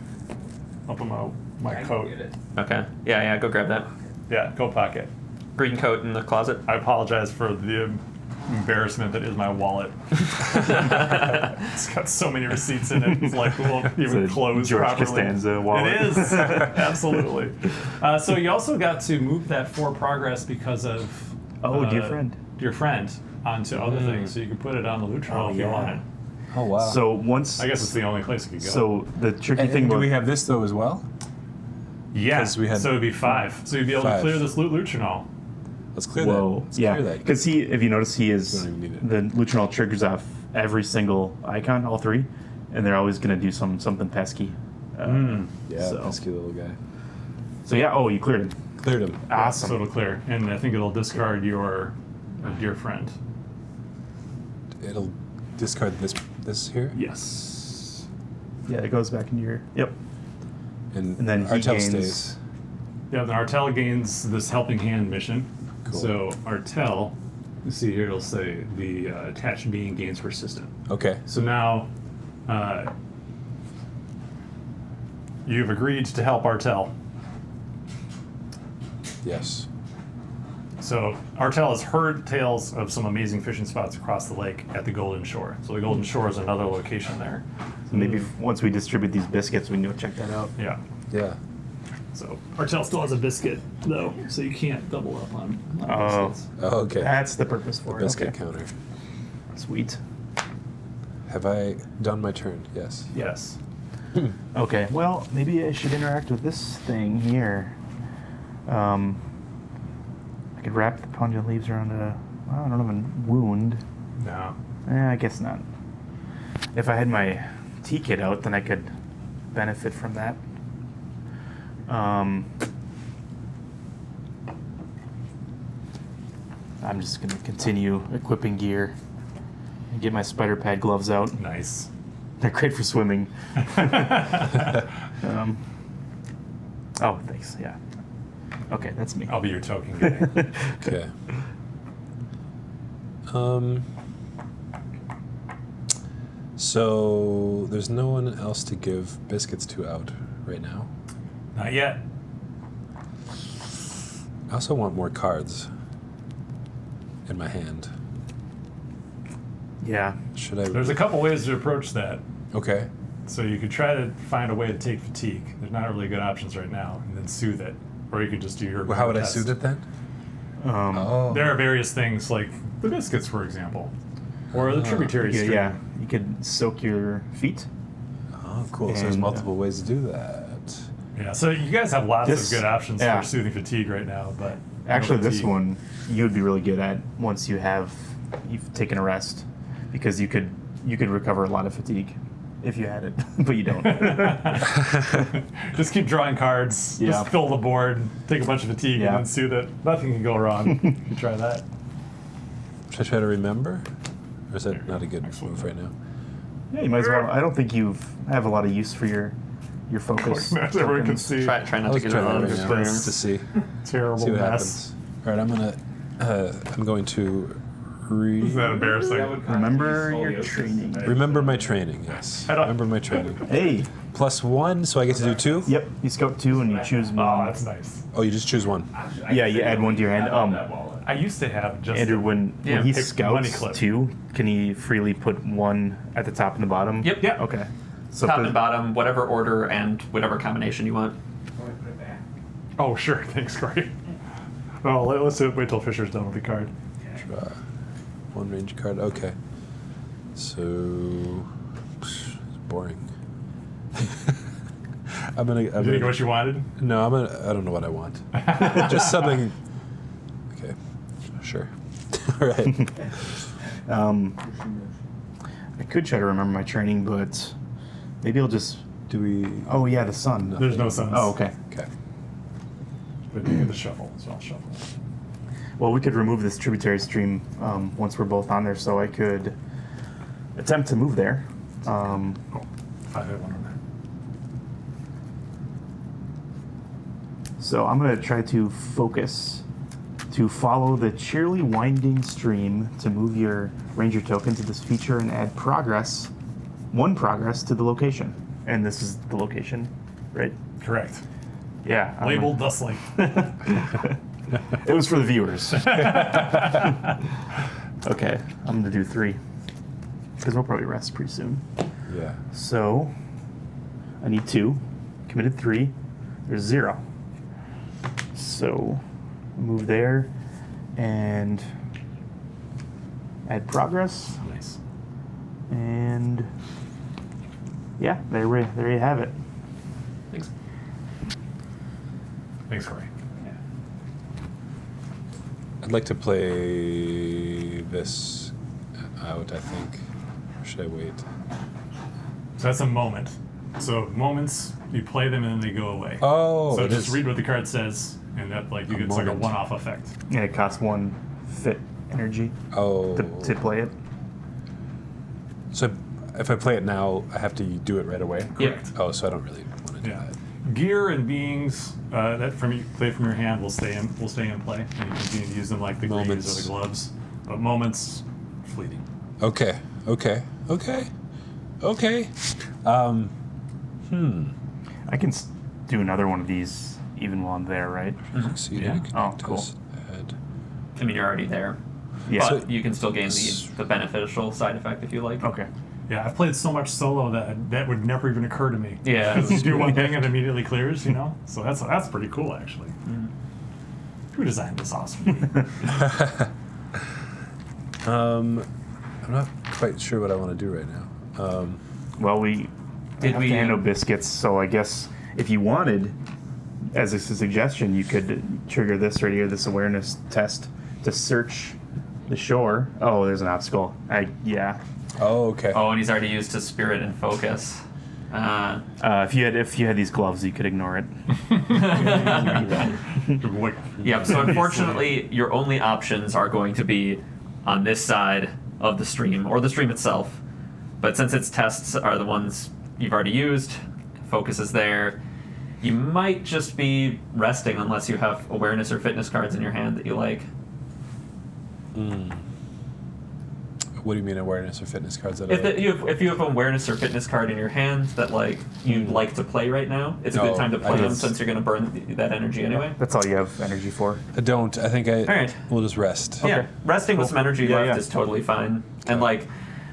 I coat. can get it. Okay. Yeah, go grab that. Yeah, coat pocket. Green coat in the closet. I apologize for the embarrassment that is my wallet. It's got so many receipts in it. It's like it won't even a close George properly. Costanza wallet. It is absolutely. So you also got to move that for progress because of dear friend onto other things. So you can put it on the Lutron if you want it. Oh wow. So once, I guess it's the only place you could go. so the tricky and thing do about we have this though as well? yeah, 'cause we had- so it'd be 5. So you'd be able to 5. clear this Lutronol. Let's clear Whoa, that. Let's yeah, clear that. because if you notice, he is We don't even need the Lutronol triggers off every single icon, all 3, and they're always going to do something pesky. Yeah, so- pesky little guy. So yeah, you cleared him. Cleared him. Awesome. So it'll clear, and I think it'll discard your dear friend. It'll discard this here, Yes. Yeah, it goes back into your. Yep. and And then he Artel gains. stays. Yeah, then Artel gains this helping hand mission. Cool. So Artel, you see here it'll say the attached being gains persistent. Okay. So now you've agreed to help Artel. Yes. So Artel has heard tales of some amazing fishing spots across the lake at the Golden Shore. So the Golden Shore is another location there. So maybe once we distribute these biscuits, we can go check that out. Yeah. Yeah. So Artel still has a biscuit though, so you can't double up on Oh. biscuits. Oh, okay. That's the purpose for it. Biscuit Okay. counter. Sweet. Have I done my turn? Yes. Yes. Okay. Well, maybe I should interact with this thing here. I could wrap the pungent leaves around I don't know, a wound. No. I guess not. If I had my tea kit out, then I could benefit from that. I'm just going to continue equipping gear and get my spider pad gloves out. Nice. They're great for swimming. Oh, thanks. Yeah. Okay, that's me. I'll be your token guy. Okay. So there's no one else to give biscuits to out right now. Not yet. I also want more cards in my hand. Yeah. Should I? There's a couple ways to approach that. Okay. So you could try to find a way to take fatigue. There's not really good options right now, and then soothe it. Or you could just do your. Well, how would I test. soothe it then? Oh. There are various things like the biscuits, for example, or the tributary stream. Yeah. You could soak your feet. Oh, cool. So there's And, multiple ways to do that. Yeah. So you guys have lots This- of good options yeah. for soothing fatigue right now, but Actually, no this fatigue. one you would be really good at once you've taken a rest, because you could recover a lot of fatigue if you had it, but you don't. Just keep drawing cards. Yeah. Just fill the board. Take a bunch of fatigue Yeah. and then soothe it. Nothing can go wrong. If you try that. Should I try to remember? Or is that not a good move right now? Yeah, you might as well. I don't think you have a lot of use for your focus. Everyone can tokens. see. Try not to Let's get try it that on right the now screen. just to see Terrible what mess. happens. All right, I'm going to Is that embarrassing? Remember your training. remember my training. Yes, I don't- remember my training. Hey. +1, so I get to do 2. Yep. You scout 2 and you choose Oh, one. that's nice. Oh, you just choose 1. Yeah, you add 1 to your hand. I used to have just Andrew, when he pick money scouts clip. 2, can he freely put 1 at the top and the bottom? Yep. Yeah. Okay. So Top put- and bottom, whatever order and whatever combination you want. Oh, sure. Thanks, Corey. Oh, let's wait till Fisher's done with the card. Draw 1 range card. Okay. So it's boring. I'm Did you think gonna. what you wanted? No, I don't know what I want. Just something. Okay. Sure. All right. I could try to remember my training, but maybe I'll just. Do we? Oh yeah, the sun. There's no sense. Oh, okay. Okay. But you get the shuffle, so I'll shuffle. Well, we could remove this tributary stream once we're both on there, so I could attempt to move there. Oh, 5 hit 1 on that. So I'm going to try to focus to follow the cheerily winding stream to move your ranger token to this feature and add progress, 1 progress to the location. And this is the location, right? Correct. Yeah. I'm Labeled thusly. It was for the viewers. Okay, I'm going to do 3. Because we'll probably rest pretty soon. Yeah. So, I need 2. Committed 3. There's 0. So, move there and add progress. Nice. And yeah, there you have it. Thanks. Thanks, Corey. I'd like to play this out. I think. Or should I wait? So that's a moment. So moments, you play them and then they go away. Oh. so it just is- read what the card says, and that like you get like a moment. one-off effect. Yeah, it costs 1 fit energy Oh. to play it. So if I play it now, I have to do it right away. Correct. Oh, so I don't really want to do Yeah. that. Gear and beings that from you play from your hand will stay in play, and you continue to use them like the greaves Moments. or the gloves. But moments, fleeting. Okay. I can do another one of these even while I'm there, right? Succeeded. Yeah. Oh, cool. Add. I mean, you're already there. Yeah. But you can still gain the beneficial side effect if you like. Okay. Yeah, I've played so much solo that would never even occur to me. Yeah. You do one thing and it immediately clears, you know? So that's pretty cool, actually. Who designed this awesome? I'm not quite sure what I want to do right now. Well, we Did have we- to handle biscuits, so I guess if you wanted, as a suggestion, you could trigger this right here, this awareness test to search the shore. Oh, there's an obstacle. Yeah. Oh, okay. Oh, and he's already used his spirit and focus. If you had these gloves, you could ignore it. Yep. So unfortunately, your only options are going to be on this side of the stream or the stream itself. But since its tests are the ones you've already used, focus is there. You might just be resting unless you have awareness or fitness cards in your hand that you like. What do you mean awareness or fitness cards? That If, I like? if you have an awareness or fitness card in your hand that like you'd like to play right now, it's a good No, time to I play them just- since you're going to burn that energy anyway. That's all you have energy for. I don't. I think I. All right. We'll just rest. Yeah, resting with some energy Yeah, left yeah. is totally fine. And like,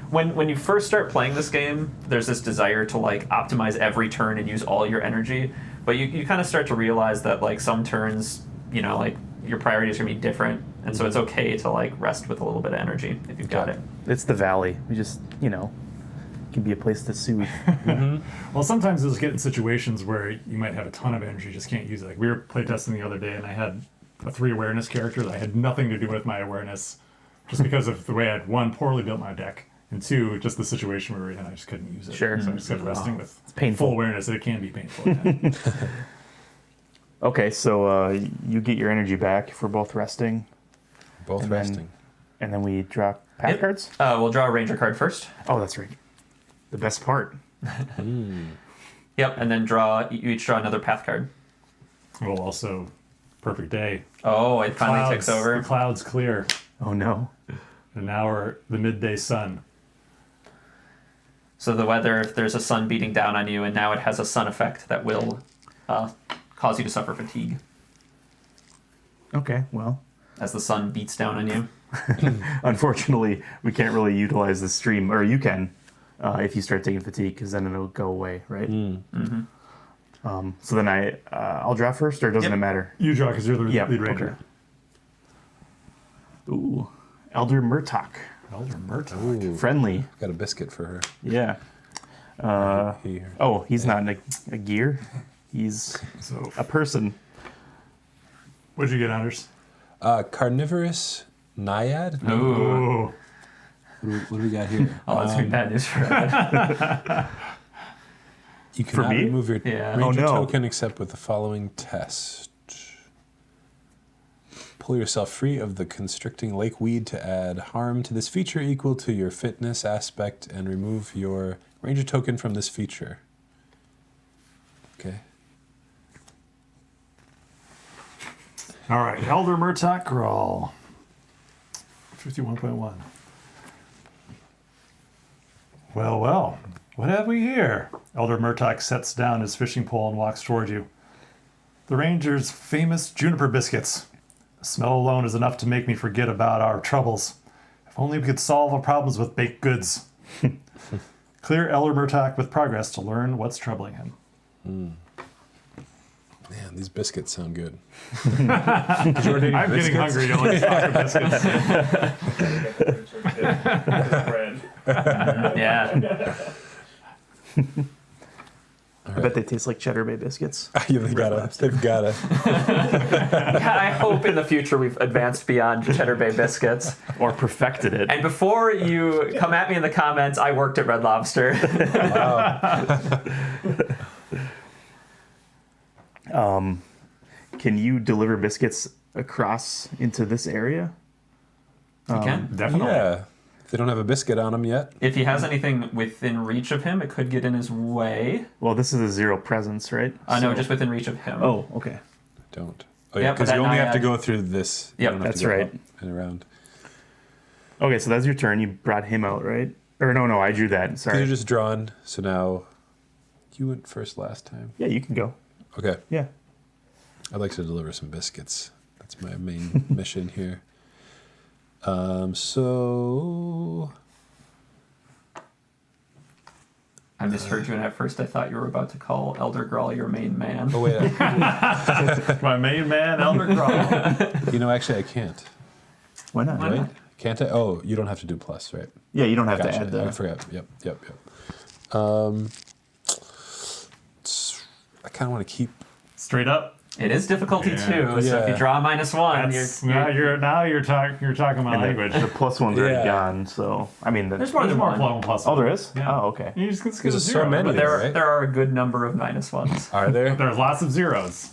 when you first start playing this game, there's this desire to like optimize every turn and use all your energy. But you kind of start to realize that like some turns, you know, like your priorities are gonna be different, and so it's okay to like rest with a little bit of energy if you've got Okay. it. It's the valley. We just, can be a place to soothe. Well, sometimes you'll get in situations where you might have a ton of energy, just can't use it. Like we were playtesting the other day, and I had a 3 awareness character that had nothing to do with my awareness, just because of the way I'd poorly built my deck, And 2, just the situation we were in, I just couldn't use it. Sure. So I just kept resting with painful. full awareness that it can be painful. Yeah. Okay, so you get your energy back if we're both resting, Both And then- resting. and then we draw path Yep. cards. We'll draw a ranger card first. Oh, that's right. The best part. Yep, and then you each draw another path card. Well, also, perfect day. Oh, it finally ticks The over. clouds clear. Oh no. And now we're the midday sun. So the weather, if there's a sun beating down on you, and now it has a sun effect that will cause you to suffer fatigue Okay, well, as the sun beats down on you. unfortunately, we can't really utilize the stream, or you can, if you start taking fatigue, because then it'll go away, right? So then I'll draw first, or doesn't Yep. it matter? You draw because you're the Yeah, lead ranger. Okay. Ooh, Elder Murtok. Elder Murta. Ooh, Friendly. got a biscuit for her. Yeah. Here. Oh, he's not a gear. He's So, a person. what'd you get, Anders? Carnivorous nyad? Ooh. What do we got here? Oh, that's gonna be bad news for Ed. You cannot me? remove your Yeah. ranger Oh, no. token except with the following test. Pull yourself free of the constricting lake weed to add harm to this feature equal to your fitness aspect and remove your ranger token from this feature. Okay. All right, Elder Murtok Grawl. 51.1. Well, what have we here? Elder Murtok sets down his fishing pole and walks toward you. The ranger's famous juniper biscuits. The smell alone is enough to make me forget about our troubles. If only we could solve our problems with baked goods. Clear Elder Murtok with progress to learn what's troubling him. Man, these biscuits sound good. I'm getting hungry. Don't talk of biscuits. Yeah. I bet they taste like Cheddar Bay biscuits. Yeah, they've got to. I hope in the future we've advanced beyond Cheddar Bay biscuits. Or perfected it. And before you come at me in the comments, I worked at Red Lobster. Can you deliver biscuits across into this area? You can. Definitely. Yeah. If they don't have a biscuit on them yet. If he has anything within reach of him, it could get in his way. Well, this is a 0 presence, right? No, just within reach of him. Oh, okay. Don't. Oh, Yeah, yeah, but because that you only have to nyad- go through this. You Yep, don't have to that's go right. up and around. Okay, so that's your turn. You brought him out, right? Or no, I drew that. Sorry. You're just drawn, so now you went first last time. Yeah, you can go. Okay. Yeah. I'd like to deliver some biscuits. That's my main mission here. So I misheard you, and at first I thought you were about to call Elder Grawl your main man. oh wait, My main man, Elder Grawl. you know actually I can't. Why not? Why Right? not? Can't I? Oh, you don't have to do plus, right? Yeah, you don't have to Gotcha. add I the. forgot. Yep. I kind of want to keep. Straight up. It is difficulty Yeah. 2, so if you Yeah. draw -1, You're talking my language. The plus one's already Yeah. gone, so I mean, there's more There's than more one. plus. Oh, there is. Yeah. Oh, okay. You just get a There's zero. so many. but There, Right? there are a good number of -1s. Are there? There's lots of zeros.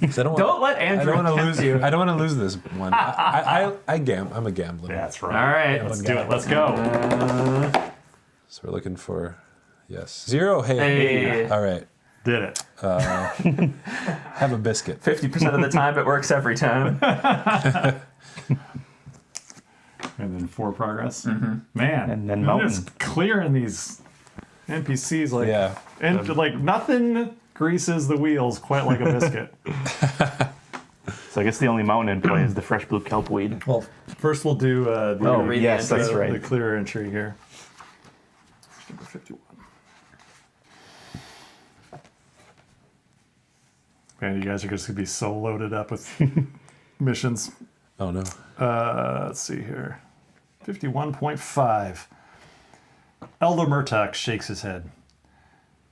'Cause I don't, Don't let I Andrew don't want to tempt lose you. I don't want to lose this one. I'm a gambler. That's All right. right. Let's do it. Let's go. So we're looking for yes 0. Hey. Hey. All right. Did it. Have a biscuit. 50% of the time, it works every time. And then 4 progress. Man. And then I'm mountain. just clearing these NPCs like Yeah. and like nothing greases the wheels quite like a biscuit. So I guess the only mountain in play is the fresh blue kelpweed. Well, first we'll do the, Oh, read yes, the that's entry. right. the clear entry here. Number 51. Man, you guys are just gonna be so loaded up with missions. Oh no. Let's see here. 51.5. Elder Murtok shakes his head.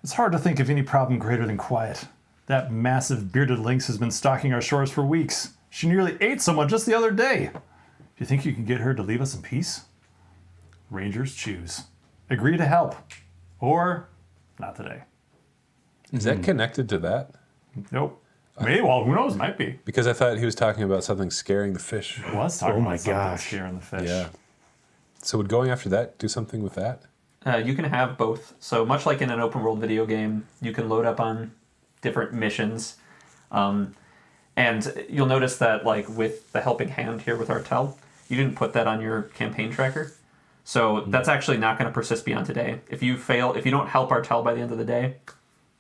It's hard to think of any problem greater than quiet. That massive bearded lynx has been stalking our shores for weeks. She nearly ate someone just the other day. Do you think you can get her to leave us in peace? Rangers choose. Agree to help, or not today. Is that connected to that? Nope. Maybe, well, who knows? Might be. Because I thought he was talking about something scaring the fish. It was talking my about something gosh. scaring the fish. Yeah. So would going after that do something with that? You can have both. So much like in an open world video game, you can load up on different missions. And you'll notice that like with the helping hand here with Artel, you didn't put that on your campaign tracker. So that's actually not going to persist beyond today. If you don't help Artel by the end of the day,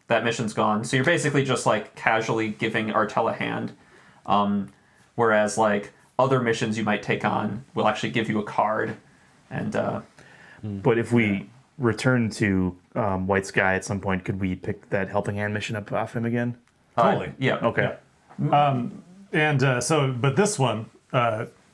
that mission's gone. So you're basically just like casually giving Artel a hand. Whereas like other missions you might take on will actually give you a card. And But if we return to White Sky at some point, could we pick that helping hand mission up off him again? Totally. yeah. Okay. But this one,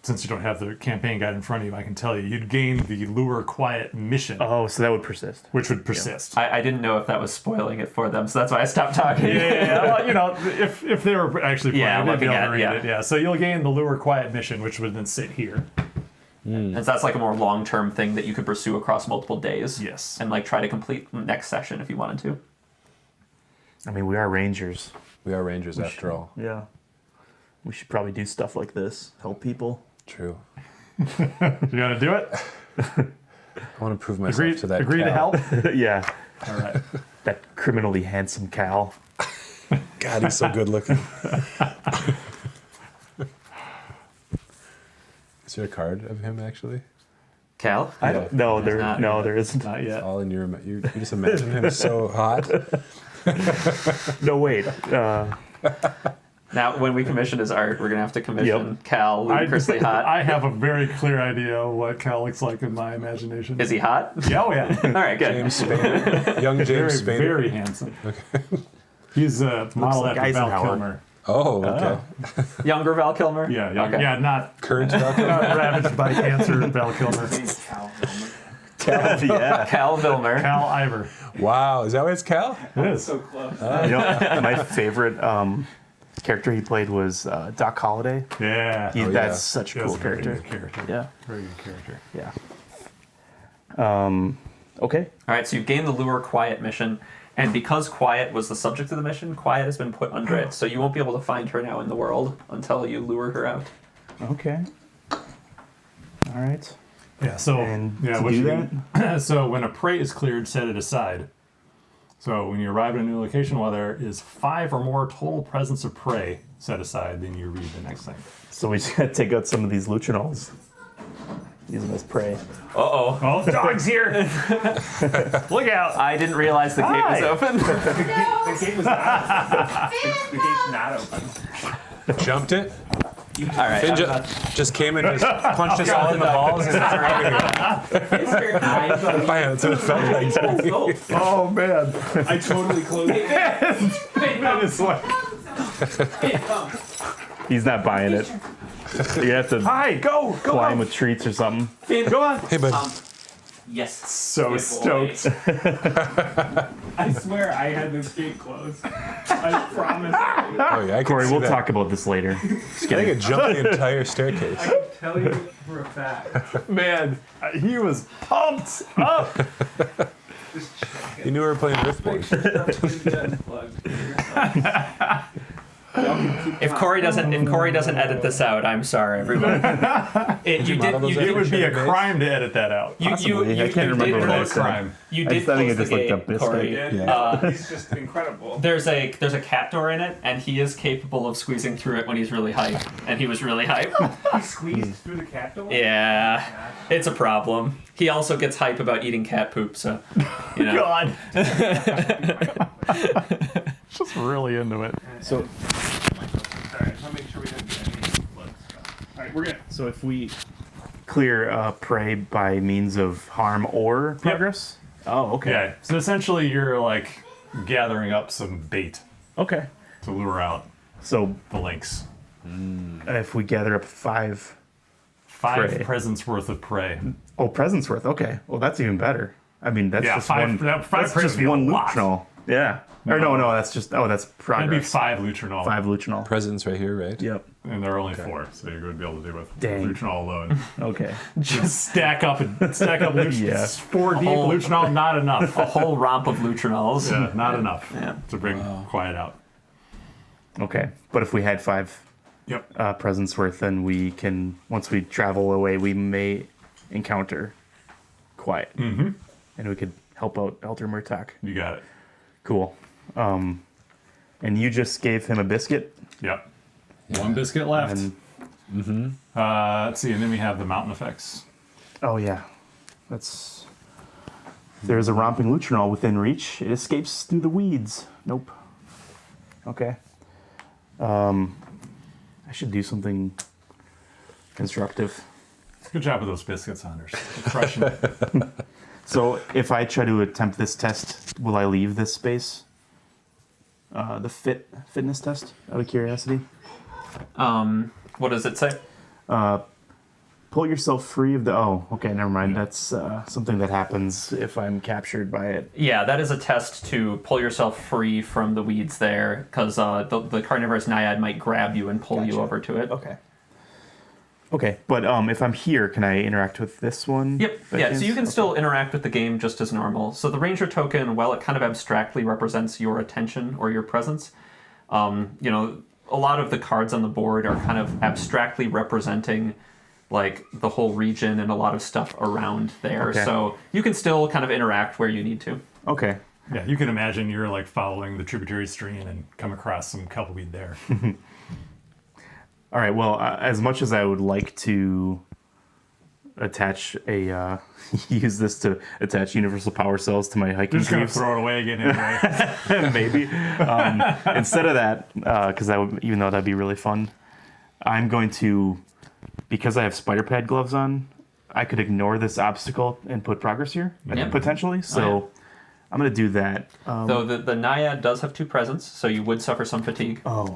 since you don't have the campaign guide in front of you, I can tell you, you'd gain the Lure Quiet mission, Oh, so that would persist. which would persist. I didn't know if that was spoiling it for them, so that's why I stopped talking. Yeah, well, if they were actually playing, Yeah, they'd be looking able at- to read yeah. it. Yeah, so you'll gain the Lure Quiet mission, which would then sit here. And so that's like a more long-term thing that you could pursue across multiple days. Yes. And like try to complete next session if you wanted to. I mean, we are rangers. We are rangers after all. Yeah. We should probably do stuff like this. Help people. True. You gonna do it? I want to prove myself Agree to that to cow. help? Yeah. All right. That criminally handsome Cal. God, he's so good looking. Is there a card of him actually? Cal? I don't know. not. There isn't. Not yet. All in you just imagine him so hot. No, wait. Now, when we commission his art, we're going to have to commission Yep. Cal ludicrously hot. I have a very clear idea of what Cal looks like in my imagination. Is he hot? Yeah, oh yeah. All right, good. James Spader. Young Very, James Spader. very handsome. He's modeled like after Val Eisenhower. Kilmer. Oh, okay. Younger Val Kilmer? Yeah, Okay. yeah, not Current Falcon. ravaged by cancer, Val Kilmer. Yeah. Cal Vilmer. Cal Ivor. Wow, is that why it's Cal? It is. So close. You know, my favorite character he played was Doc Holliday. Yeah. Oh, yeah. That's such a He was cool a very character. good character. Yeah. Very good character. Yeah. Okay. All right, so you've gained the Lure Quiet mission. And because Quiet was the subject of the mission, Quiet has been put under it. So you won't be able to find her now in the world until you lure her out. Okay. All right. Yeah, so And yeah, to what do you can- so when a prey is cleared, set it aside. So when you arrive at a new location, while there is 5 or more total presence of prey set aside, then you read the next thing. So we just gotta take out some of these luchanols. Use them as prey. Uh-oh. Oh, the dog's here! Look out! I didn't realize the gate was Hi. open. The gate was not open. The gate's not open. Jumped it. All right. Finn I'm not- just came and just punched us all in the balls. And Bam, that's what it felt like. Oh man! I totally closed it. That is like, He's not buying it. You have to hi, go! fly him with treats or something. Go on! Hey, bud. Yes. So Good stoked. I swear I had this gate closed. I promise. Oh yeah, I can Corey, see we'll that. talk about this later. I think it jumped the entire staircase. I can tell you for a fact. Man, he was pumped up! Just check You knew we were playing Make Earthborne. sure stuff isn't unplugged. If Corey doesn't edit this out, I'm sorry, everyone. You model those did. It would be a Base? crime to edit that out. Possibly. I can't remember what I Close said. crime. You I did just think close I just the looked up gate, biscuit. Corey. Yeah, he's just incredible. There's a cat door in it, and he is capable of squeezing through it when he's really hyped. And he was really hyped. He squeezed through the cat door? Yeah, it's a problem. He also gets hype about eating cat poop, so you know. God. Just really into it. So, Alright, I'll make sure we don't get any unplugged stuff. Alright, we're good. so if we clear prey by means of harm or progress? Oh, okay. Yeah, so essentially you're like gathering up some bait Okay. to lure out So the lynx. if we gather up 5... 5 Prey. presents worth of prey. Oh, presents worth. Okay. Well, that's even better. I mean, that's Yeah, just five- one. that five That's prey just would be a one lot. luchonol. Yeah. Or no, that's just, that's progress. That'd be 5 Lutrinol. 5 Lutrinol. Presents right here, right? Yep. And there are only 4, so you're going to be able to do with Dang. Lutrinol alone. Okay. Just stack up Lutrinol. Yeah. 4 deep Lutrinol, not enough. A whole romp of Lutrinols. Yeah, not enough Yeah. to bring quiet out. Okay. But if we had 5 Yep. presents worth, then we can, once we travel away, we may encounter quiet. Mm-hmm. And we could help out Elder Murtak. You got it. Cool. And you just gave him a biscuit. Yep. 1 biscuit left. And Let's see, and then we have the mountain effects. oh yeah, that's. There's a romping Lutrinol within reach. It escapes through the weeds. Nope. Okay. I should do something constructive. Good job with those biscuits, Anders. They're crushing it. So if I try to attempt this test, will I leave this space? The fitness test, out of curiosity. What does it say? Pull yourself free of the. Oh, okay, never mind. That's something that happens if I'm captured by it. Yeah, that is a test to pull yourself free from the weeds there, because the carnivorous nyad might grab you and pull you Gotcha. over to it. Okay. Okay, but if I'm here, can I interact with this one? Yep. by Yeah, chance? so you can Okay. still interact with the game just as normal. So the ranger token, while it kind of abstractly represents your attention or your presence, a lot of the cards on the board are kind of abstractly representing like the whole region and a lot of stuff around there. Okay. So you can still kind of interact where you need to. Okay. Yeah, you can imagine you're like following the tributary stream and come across some kelpweed there. All right. Well, as much as I would like to attach a use this to attach universal power cells to my hiking You're just going to greaves, throw it away again anyway. maybe instead of that, because that would, even though that'd be really fun, I'm going to, because I have spider pad gloves on, I could ignore this obstacle and put progress here Yep. potentially. So I'm going to do that. Though the nyad does have 2 presents, so you would suffer some fatigue. Oh,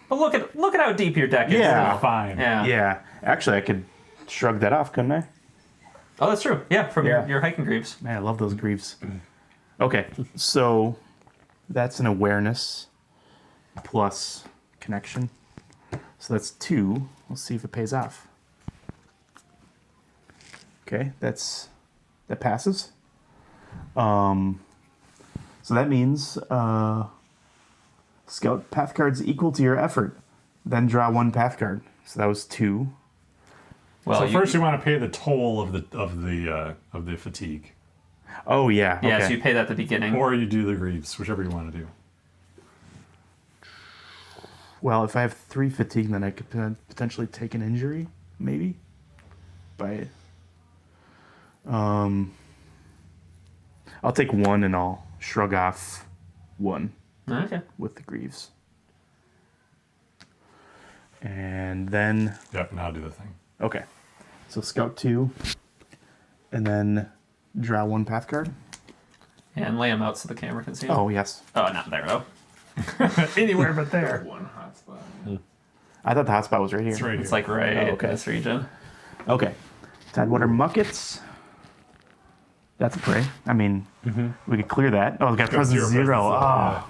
But look at how deep your deck is. Yeah. now. Fine. Yeah. yeah. Actually, I could shrug that off, couldn't I? Oh, that's true. Yeah, from Yeah. your hiking greaves. Man, I love those greaves. Okay, so that's an awareness plus connection. So that's 2. Let's see if it pays off. Okay, that passes. So that means scout path cards equal to your effort. Then draw 1 path card. So that was 2. Well, So first you want to pay the toll of the fatigue, Oh yeah. yeah, Okay. so you pay that at the beginning. or you do the greaves, whichever you want to do. Well, if I have 3 fatigue, then I could potentially take an injury, maybe. By, I'll take 1 and I'll shrug off 1 Okay. with the greaves. And then, Yep. Now do the thing. okay, so scout 2, and then draw 1 path card. And lay them out so the camera can see them. Oh yes, Oh, not there though. Anywhere but there. One hotspot. I thought the hotspot was right here. It's right It's here. like right Oh, okay. in this region. Okay, Tidewater Muckets. That's a prey. I mean, we could clear that. Oh, we got present 0. presence, Oh,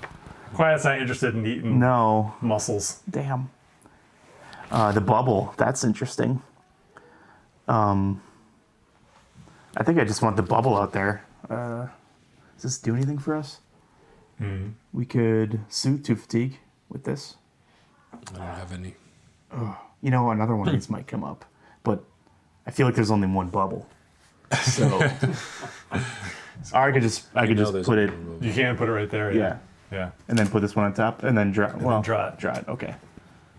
Quiet's not interested in eating no. mussels. Damn. The bubble. That's interesting. I think I just want the bubble out there. Does this do anything for us? We could soothe 2 fatigue with this. I don't have any. You know, another one of these might come up, but I feel like there's only 1 bubble. So, or I could just there's put a it, removal. You can put it right there. yeah, Yeah. and then put this one on top, and then draw. Well, draw it. Draw it. Okay.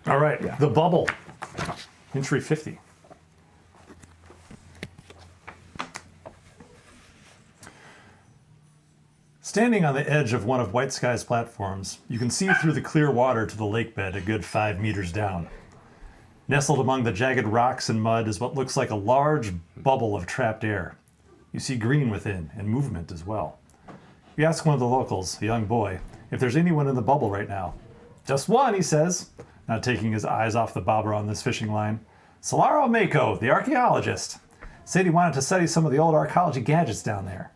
All right. Yeah. The bubble. Entry 50. Standing on the edge of one of White Sky's platforms, you can see through the clear water to the lake bed a good 5 meters down. Nestled among the jagged rocks and mud is what looks like a large bubble of trapped air. You see green within, and movement as well. You ask one of the locals, a young boy, if there's anyone in the bubble right now. Just one, he says, not taking his eyes off the bobber on this fishing line. Solaro Mako, the archaeologist, said he wanted to study some of the old archaeology gadgets down there.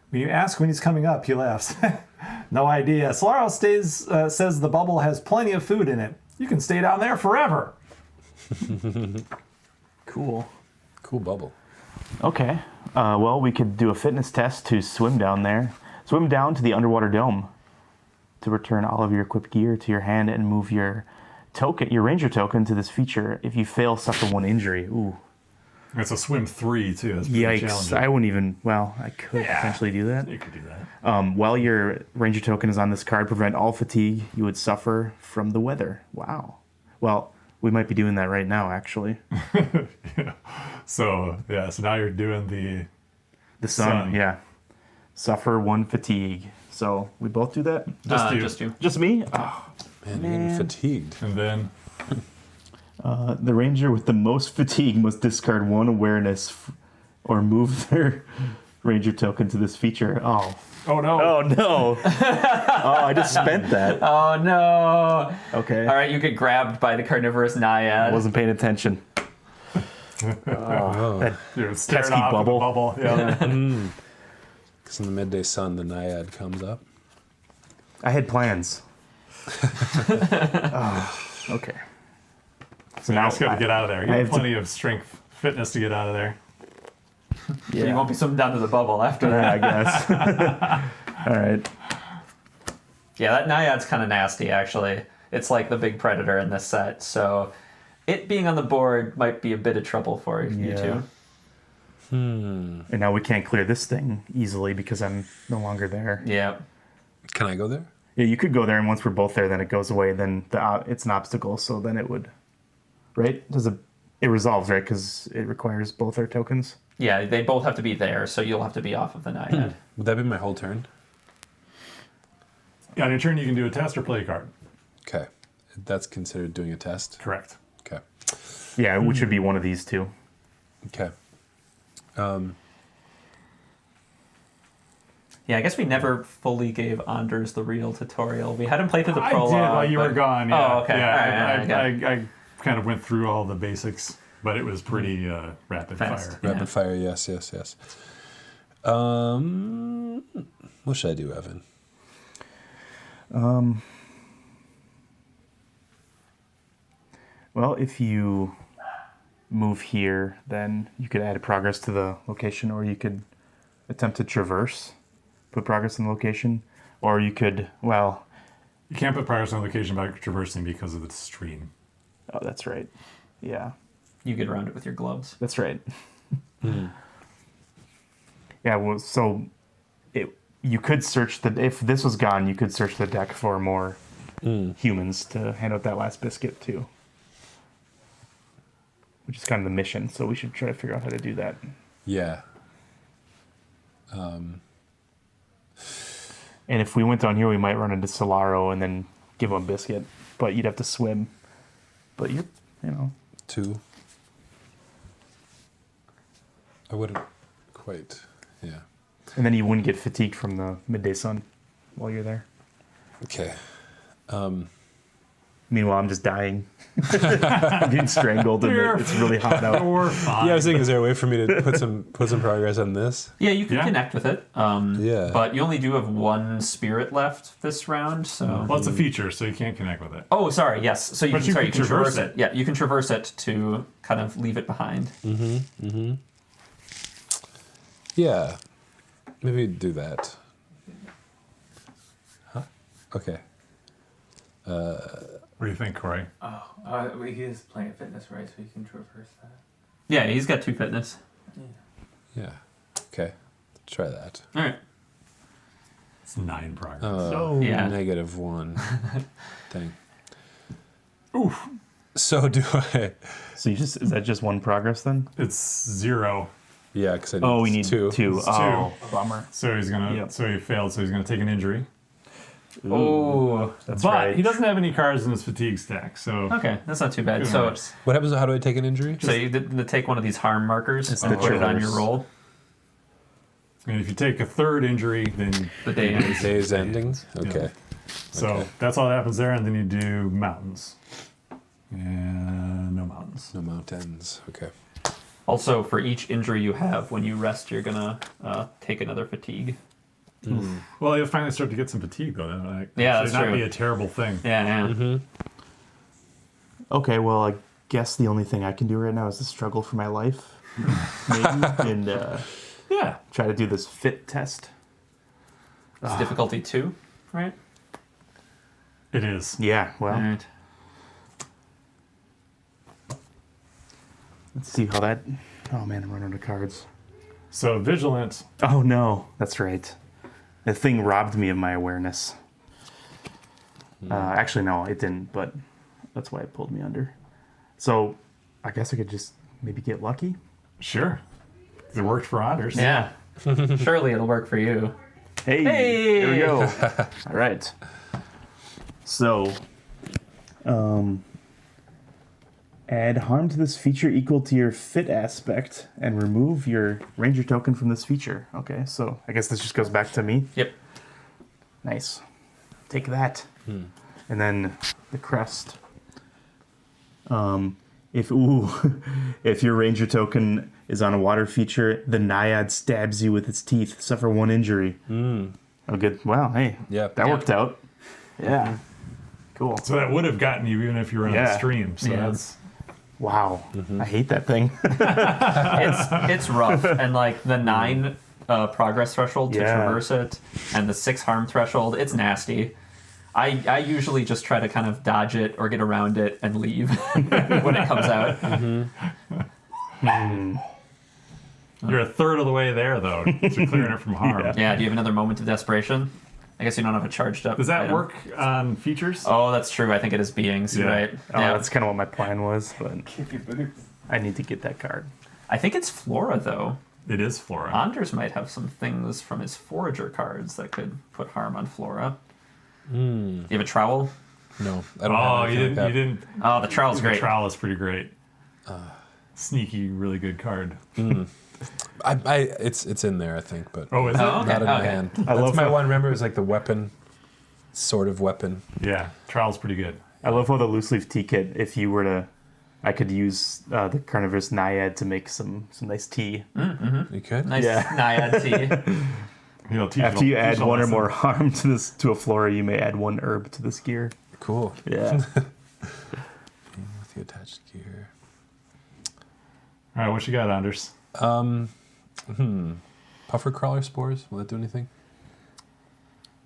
When you ask when he's coming up, he laughs. No idea. Solaro says the bubble has plenty of food in it. You can stay down there forever. Cool. Cool bubble. Okay. Well, we could do a fitness test to swim down there. Swim down to the underwater dome to return all of your equipped gear to your hand and move your ranger token to this feature. If you fail, suffer 1 injury. Ooh. It's a swim 3 too. That's pretty Yikes. challenging. I wouldn't even, well, I could potentially do that. You could do that. While your ranger token is on this card, prevent all fatigue you would suffer from the weather. Wow. Well, we might be doing that right now, actually. So now you're doing The sun, yeah. Suffer 1 fatigue. So we both do that? Just you. Just you. Just me? Oh, Man, you're getting fatigued. And then the ranger with the most fatigue must discard 1 awareness or move their ranger token to this feature. Oh. oh no. Oh, no. Oh, I just spent that. Oh no! Okay. All right, you get grabbed by the carnivorous nyad. I wasn't paying attention. You're staring Pesky off in the bubble. bubble. Yeah. Because in the midday sun, the nyad comes up. I had plans. Okay. So now you just got to get out of there. You I have have to- plenty of strength, fitness to get out of there. Yeah. You won't be swimming down to the bubble after Yeah, that. I guess. All right. Yeah, that nyad's kind of nasty, actually. It's like the big predator in this set, so it being on the board might be a bit of trouble for you Yeah. two. And now we can't clear this thing easily because I'm no longer there. Yeah. Can I go there? Yeah, you could go there, and once we're both there, then it goes away. Then it's an obstacle, so then it would, right? It resolves, right? Because it requires both our tokens. Yeah, they both have to be there, so you'll have to be off of the nyad. Would that be my whole turn? Yeah, on your turn, you can do a test or play a card. Okay. That's considered doing a test? Correct. Okay. Yeah, which would be one of these two. Okay. Yeah, I guess we never fully gave Anders the real tutorial. We had him play through the I prologue. did while you were but- gone. Yeah. Oh, okay. Yeah, All right, I kind of went through all the basics, but it was pretty rapid Fast. fire. Yeah. Rapid fire, yes. What should I do, Evan? Well, if you move here, then you could add progress to the location, or you could attempt to traverse, put progress in the location, or you could, well, You can't put progress on location by traversing because of the stream. oh, that's right. Yeah, You get around it with your gloves. that's right. Yeah, well, so you could search if this was gone, you could search the deck for more humans to hand out that last biscuit too. Which is kind of the mission, so we should try to figure out how to do that. Yeah. And if we went down here, we might run into Solaro and then give him a biscuit, but you'd have to swim. But you know. 2. I wouldn't quite. Yeah. And then you wouldn't get fatigued from the midday sun while you're there. Okay. Meanwhile, I'm just dying. I'm getting strangled and it's really hot out. Or fine. Yeah, I was thinking, is there a way for me to put some progress on this? Yeah, you can Yeah. connect with it. Yeah. But you only do have 1 spirit left this round, so... Well, it's a feature, so you can't connect with it. Oh, sorry, yes. So you But can, you sorry, you can can traverse traverse it. Yeah, you can traverse it to kind of leave it behind. Yeah. Maybe do that. Huh? Okay. What do you think, Corey? He is playing fitness, right? So he can traverse that. Yeah, he's got 2 fitness. Yeah. Okay. Try that. All right. It's 9 progress. Oh, Yeah. -1 thing. Oof. So do I. So is that just 1 progress then? It's 0. Yeah, because I need Oh, we need 2. It's Oh, bummer. So he's gonna. Yep. So he failed. So he's gonna take an injury. Oh, That's But right. he doesn't have any cards in his fatigue stack. So okay. That's not too bad. Good So, works. What happens? How do I take an injury? so you did to take one of these harm markers It's and the put it on traverse. your roll. And if you take a 3rd injury, then The day ends. Day's ending. Okay. so Okay. that's all that happens there. And then you do mountains. And no mountains. No mountains. Okay. Also, for each injury you have, when you rest, you're gonna take another fatigue. Well, you'll finally start to get some fatigue, though. That might Yeah, actually that's not true. be a terrible thing. Yeah. Okay, well, I guess the only thing I can do right now is to struggle for my life, maybe, and Yeah. try to do this fit test. It's difficulty 2, right? It is. Yeah, well, All right. let's see how that... Oh, man, I'm running out of cards. So vigilant. Oh, no, that's right. The thing robbed me of my awareness. Actually, no, it didn't, but that's why it pulled me under. So, I guess I could just maybe get lucky? Sure. It worked for Anders. Yeah. Surely it'll work for you. Hey, Hey! there we go. All right. So, add harm to this feature equal to your fit aspect and remove your ranger token from this feature. Okay, so I guess this just goes back to me. Yep. Nice. Take that. And then the crest. If your ranger token is on a water feature, the nyad stabs you with its teeth. Suffer 1 injury. Oh, good. Well, hey, Yep. that worked out. Yeah. Cool. So that would have gotten you even if you were on Yeah. the stream. So Yeah. that's Wow. I hate that thing. It's rough, and like the 9 progress threshold to Yeah. traverse it, and the 6 harm threshold, it's nasty. I usually just try to kind of dodge it or get around it and leave when it comes out. you're a third of the way there, though, to clearing it from harm. Yeah, do you have another moment of desperation? I guess you don't have a charged up. Does that item. work on features? Oh, that's true. I think it is beings, Yeah. right? Oh, Yeah. that's kind of what my plan was, but I need to get that card. I think it's Flora, though. It is Flora. Anders might have some things from his Forager cards that could put harm on Flora. Do you have a trowel? No, I don't. Oh, have you anything didn't. like You didn't. Oh, the trowel's The great. trowel is pretty great. Sneaky, really good card. It's in there, I think, but Oh, is it? Oh, okay. not in my Okay. hand. I That's love my how- one. Remember, it was like the weapon, sort of weapon. Yeah, trowel's pretty good. I love how the loose leaf tea kit, if you were to, I could use the carnivorous nyad to make some nice tea. You could. Nice Yeah. nyad tea. You know, After you add teach a one or lesson. more harm to a flora, you may add 1 herb to this gear. Cool. Yeah. With the attached gear. All right, what you got, Anders? Puffer crawler spores. Will that do anything?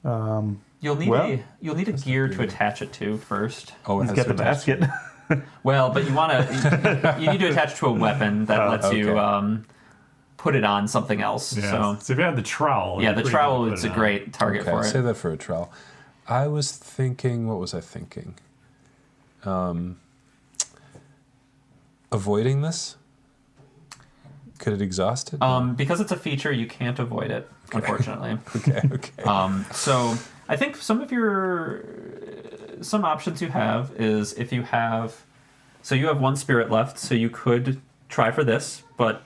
You'll need Well, you'll need a gear to attach it to first. Oh, it Let's has get the to attach- basket. Well, but you need to attach to a weapon that lets you okay. put it on something else. Yeah. So if you had the trowel. yeah, it'd the be pretty trowel good to is put a it great target Okay, for save it. that for a trowel. I was thinking. What was I thinking? Avoiding this. Could it exhaust it? Because it's a feature, you can't avoid it, unfortunately. Okay. So I think some options you have is if you have, so you have 1 spirit left, so you could try for this, but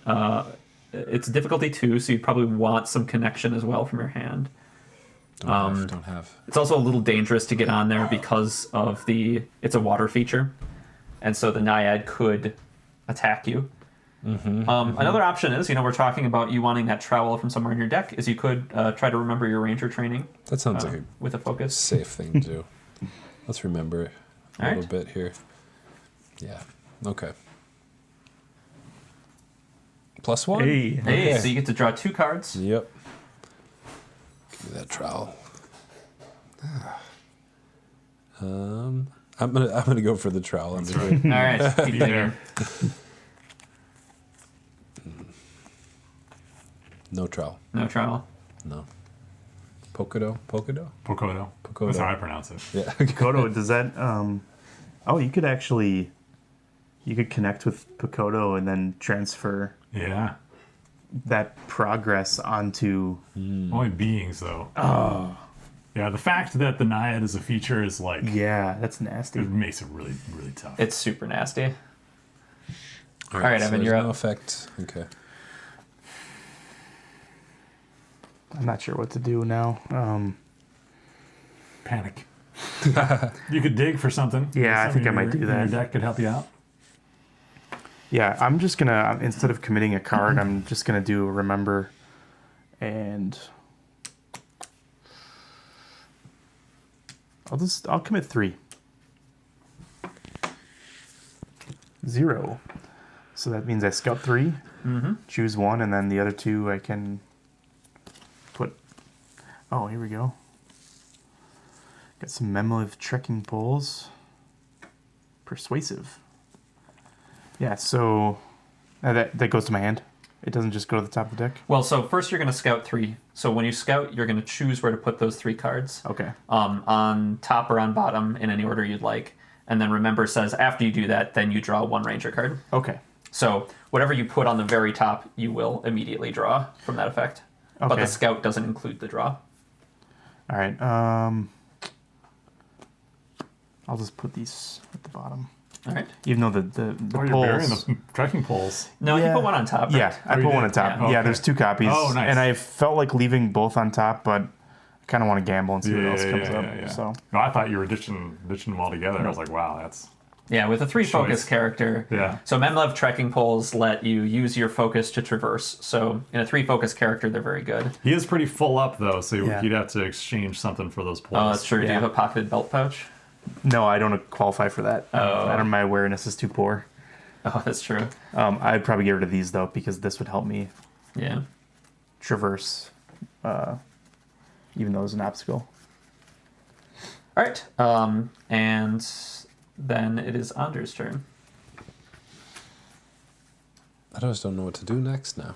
it's difficulty 2, so you'd probably want some connection as well from your hand. Don't have. It's also a little dangerous to get on there because of it's a water feature, and so the nyad could attack you. Another option is, we're talking about you wanting that trowel from somewhere in your deck, is you could try to remember your ranger training That sounds like a with a focus. safe thing to do. Let's remember a All little right. bit here. Yeah. Okay. +1. Hey. Hey, Okay. so you get to draw 2 cards. Yep. Give me that trowel. I'm gonna go for the trowel. I'm right. All right, keep Be digging. there. No trowel. No trowel. No. Pocodo. Pocodo. Pocodo. That's how I pronounce it. Yeah. Pocodo, does that, you could connect with Pocodo and then transfer Yeah. that progress onto, Only beings, though. Oh. Yeah, the fact that the nyad is a feature is like, yeah, that's nasty. it makes it really, really tough. It's super nasty. All right, so Evan, there's you're no up. effect. Okay. I'm not sure what to do now. Panic. You could dig for something. Yeah, I Something think I in might your- do in that. Your deck could help you out. Yeah, I'm just gonna, instead of committing a card, I'm just gonna do a remember and I'll commit 3. 0. So that means I scout 3, choose 1, and then the other 2 I can put. Oh, here we go. Got some mammoth trekking poles. Persuasive. Yeah, so that goes to my hand. It doesn't just go to the top of the deck. Well, so first you're going to scout 3. So when you scout, you're going to choose where to put those 3 cards. Okay. On top or on bottom in any order you'd like. And then remember says after you do that, then you draw 1 ranger card. Okay. So whatever you put on the very top, you will immediately draw from that effect. But Okay. the scout doesn't include the draw. All right. I'll just put these at the bottom. All right. Even though the Oh, you're poles. burying the trekking poles. No, Yeah. you put one on top. Right? Yeah, I you put one did? on top. Yeah. Yeah, Okay. there's 2 copies. Oh, nice. And I felt like leaving both on top, but I kind of want to gamble and see what else comes up. So No, I thought you were ditching them all together. I was like, wow, that's... Yeah, with a 3 focus character. Yeah. So Memlev trekking poles let you use your focus to traverse. So in a 3 focus character, they're very good. He is pretty full up, though, so Yeah. you'd have to exchange something for those poles. Oh, that's true. Do you Yeah. have a pocketed belt pouch? no, I don't qualify for that. My awareness is too poor. Oh, that's true. I'd probably get rid of these though because this would help me Yeah. traverse, even though it's an obstacle. All right. And then it is Anders' turn. I just don't know what to do next now.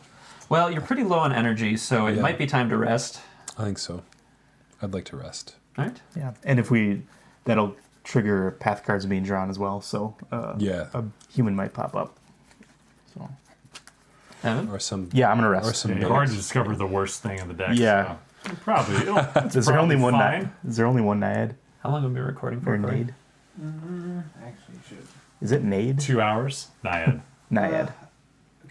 Well, you're pretty low on energy, so it Yeah. might be time to rest. I think so. I'd like to rest. All right. Yeah, and that'll trigger path cards being drawn as well. So Yeah. a human might pop up. So Evan? Or some. yeah, I'm gonna Or rest. some. Yeah, you've already discovered the worst thing in the deck. Yeah. So probably. Is there only one? fine. Is there only one nyad How long have we been recording for? or Corey? nade? Actually, should. Is it nade? 2 hours? Nyad. Nyad.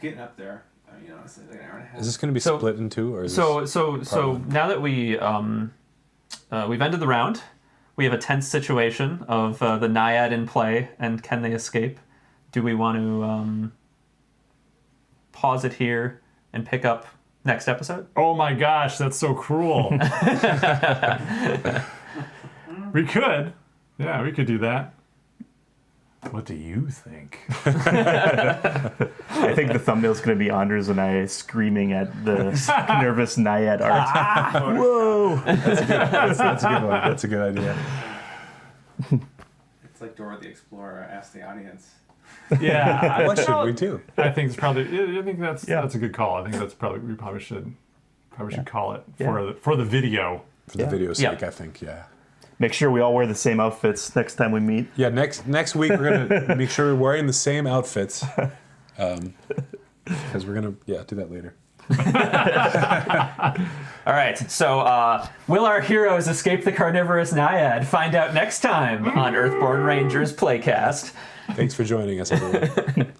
Getting up there. You know, it's like an hour and a half. Is this going to be So- split in 2, or is So Probably. now that we've ended the round, we have a tense situation of the Nyad in play, and can they escape? Do we want to pause it here and pick up next episode? Oh my gosh, that's so cruel. We could. Yeah, we could do that. What do you think? I think the thumbnail's gonna be Anders and I screaming at the nervous nyad art. Whoa! that's a good one. That's a good idea. It's like Dora the Explorer asked the audience. Yeah, What should we do? I think it's probably. I think that's Yeah. that's a good call. I think that's probably we probably should call it Yeah. for the video. For the Yeah. video's Yeah. sake, I think. Yeah. Make sure we all wear the same outfits next time we meet. Yeah. Next week we're gonna make sure we're wearing the same outfits. Because we're gonna do that later. All right, so will our heroes escape the carnivorous Nyad? Find out next time on Earthborne Rangers Playcast. Thanks for joining us, everyone.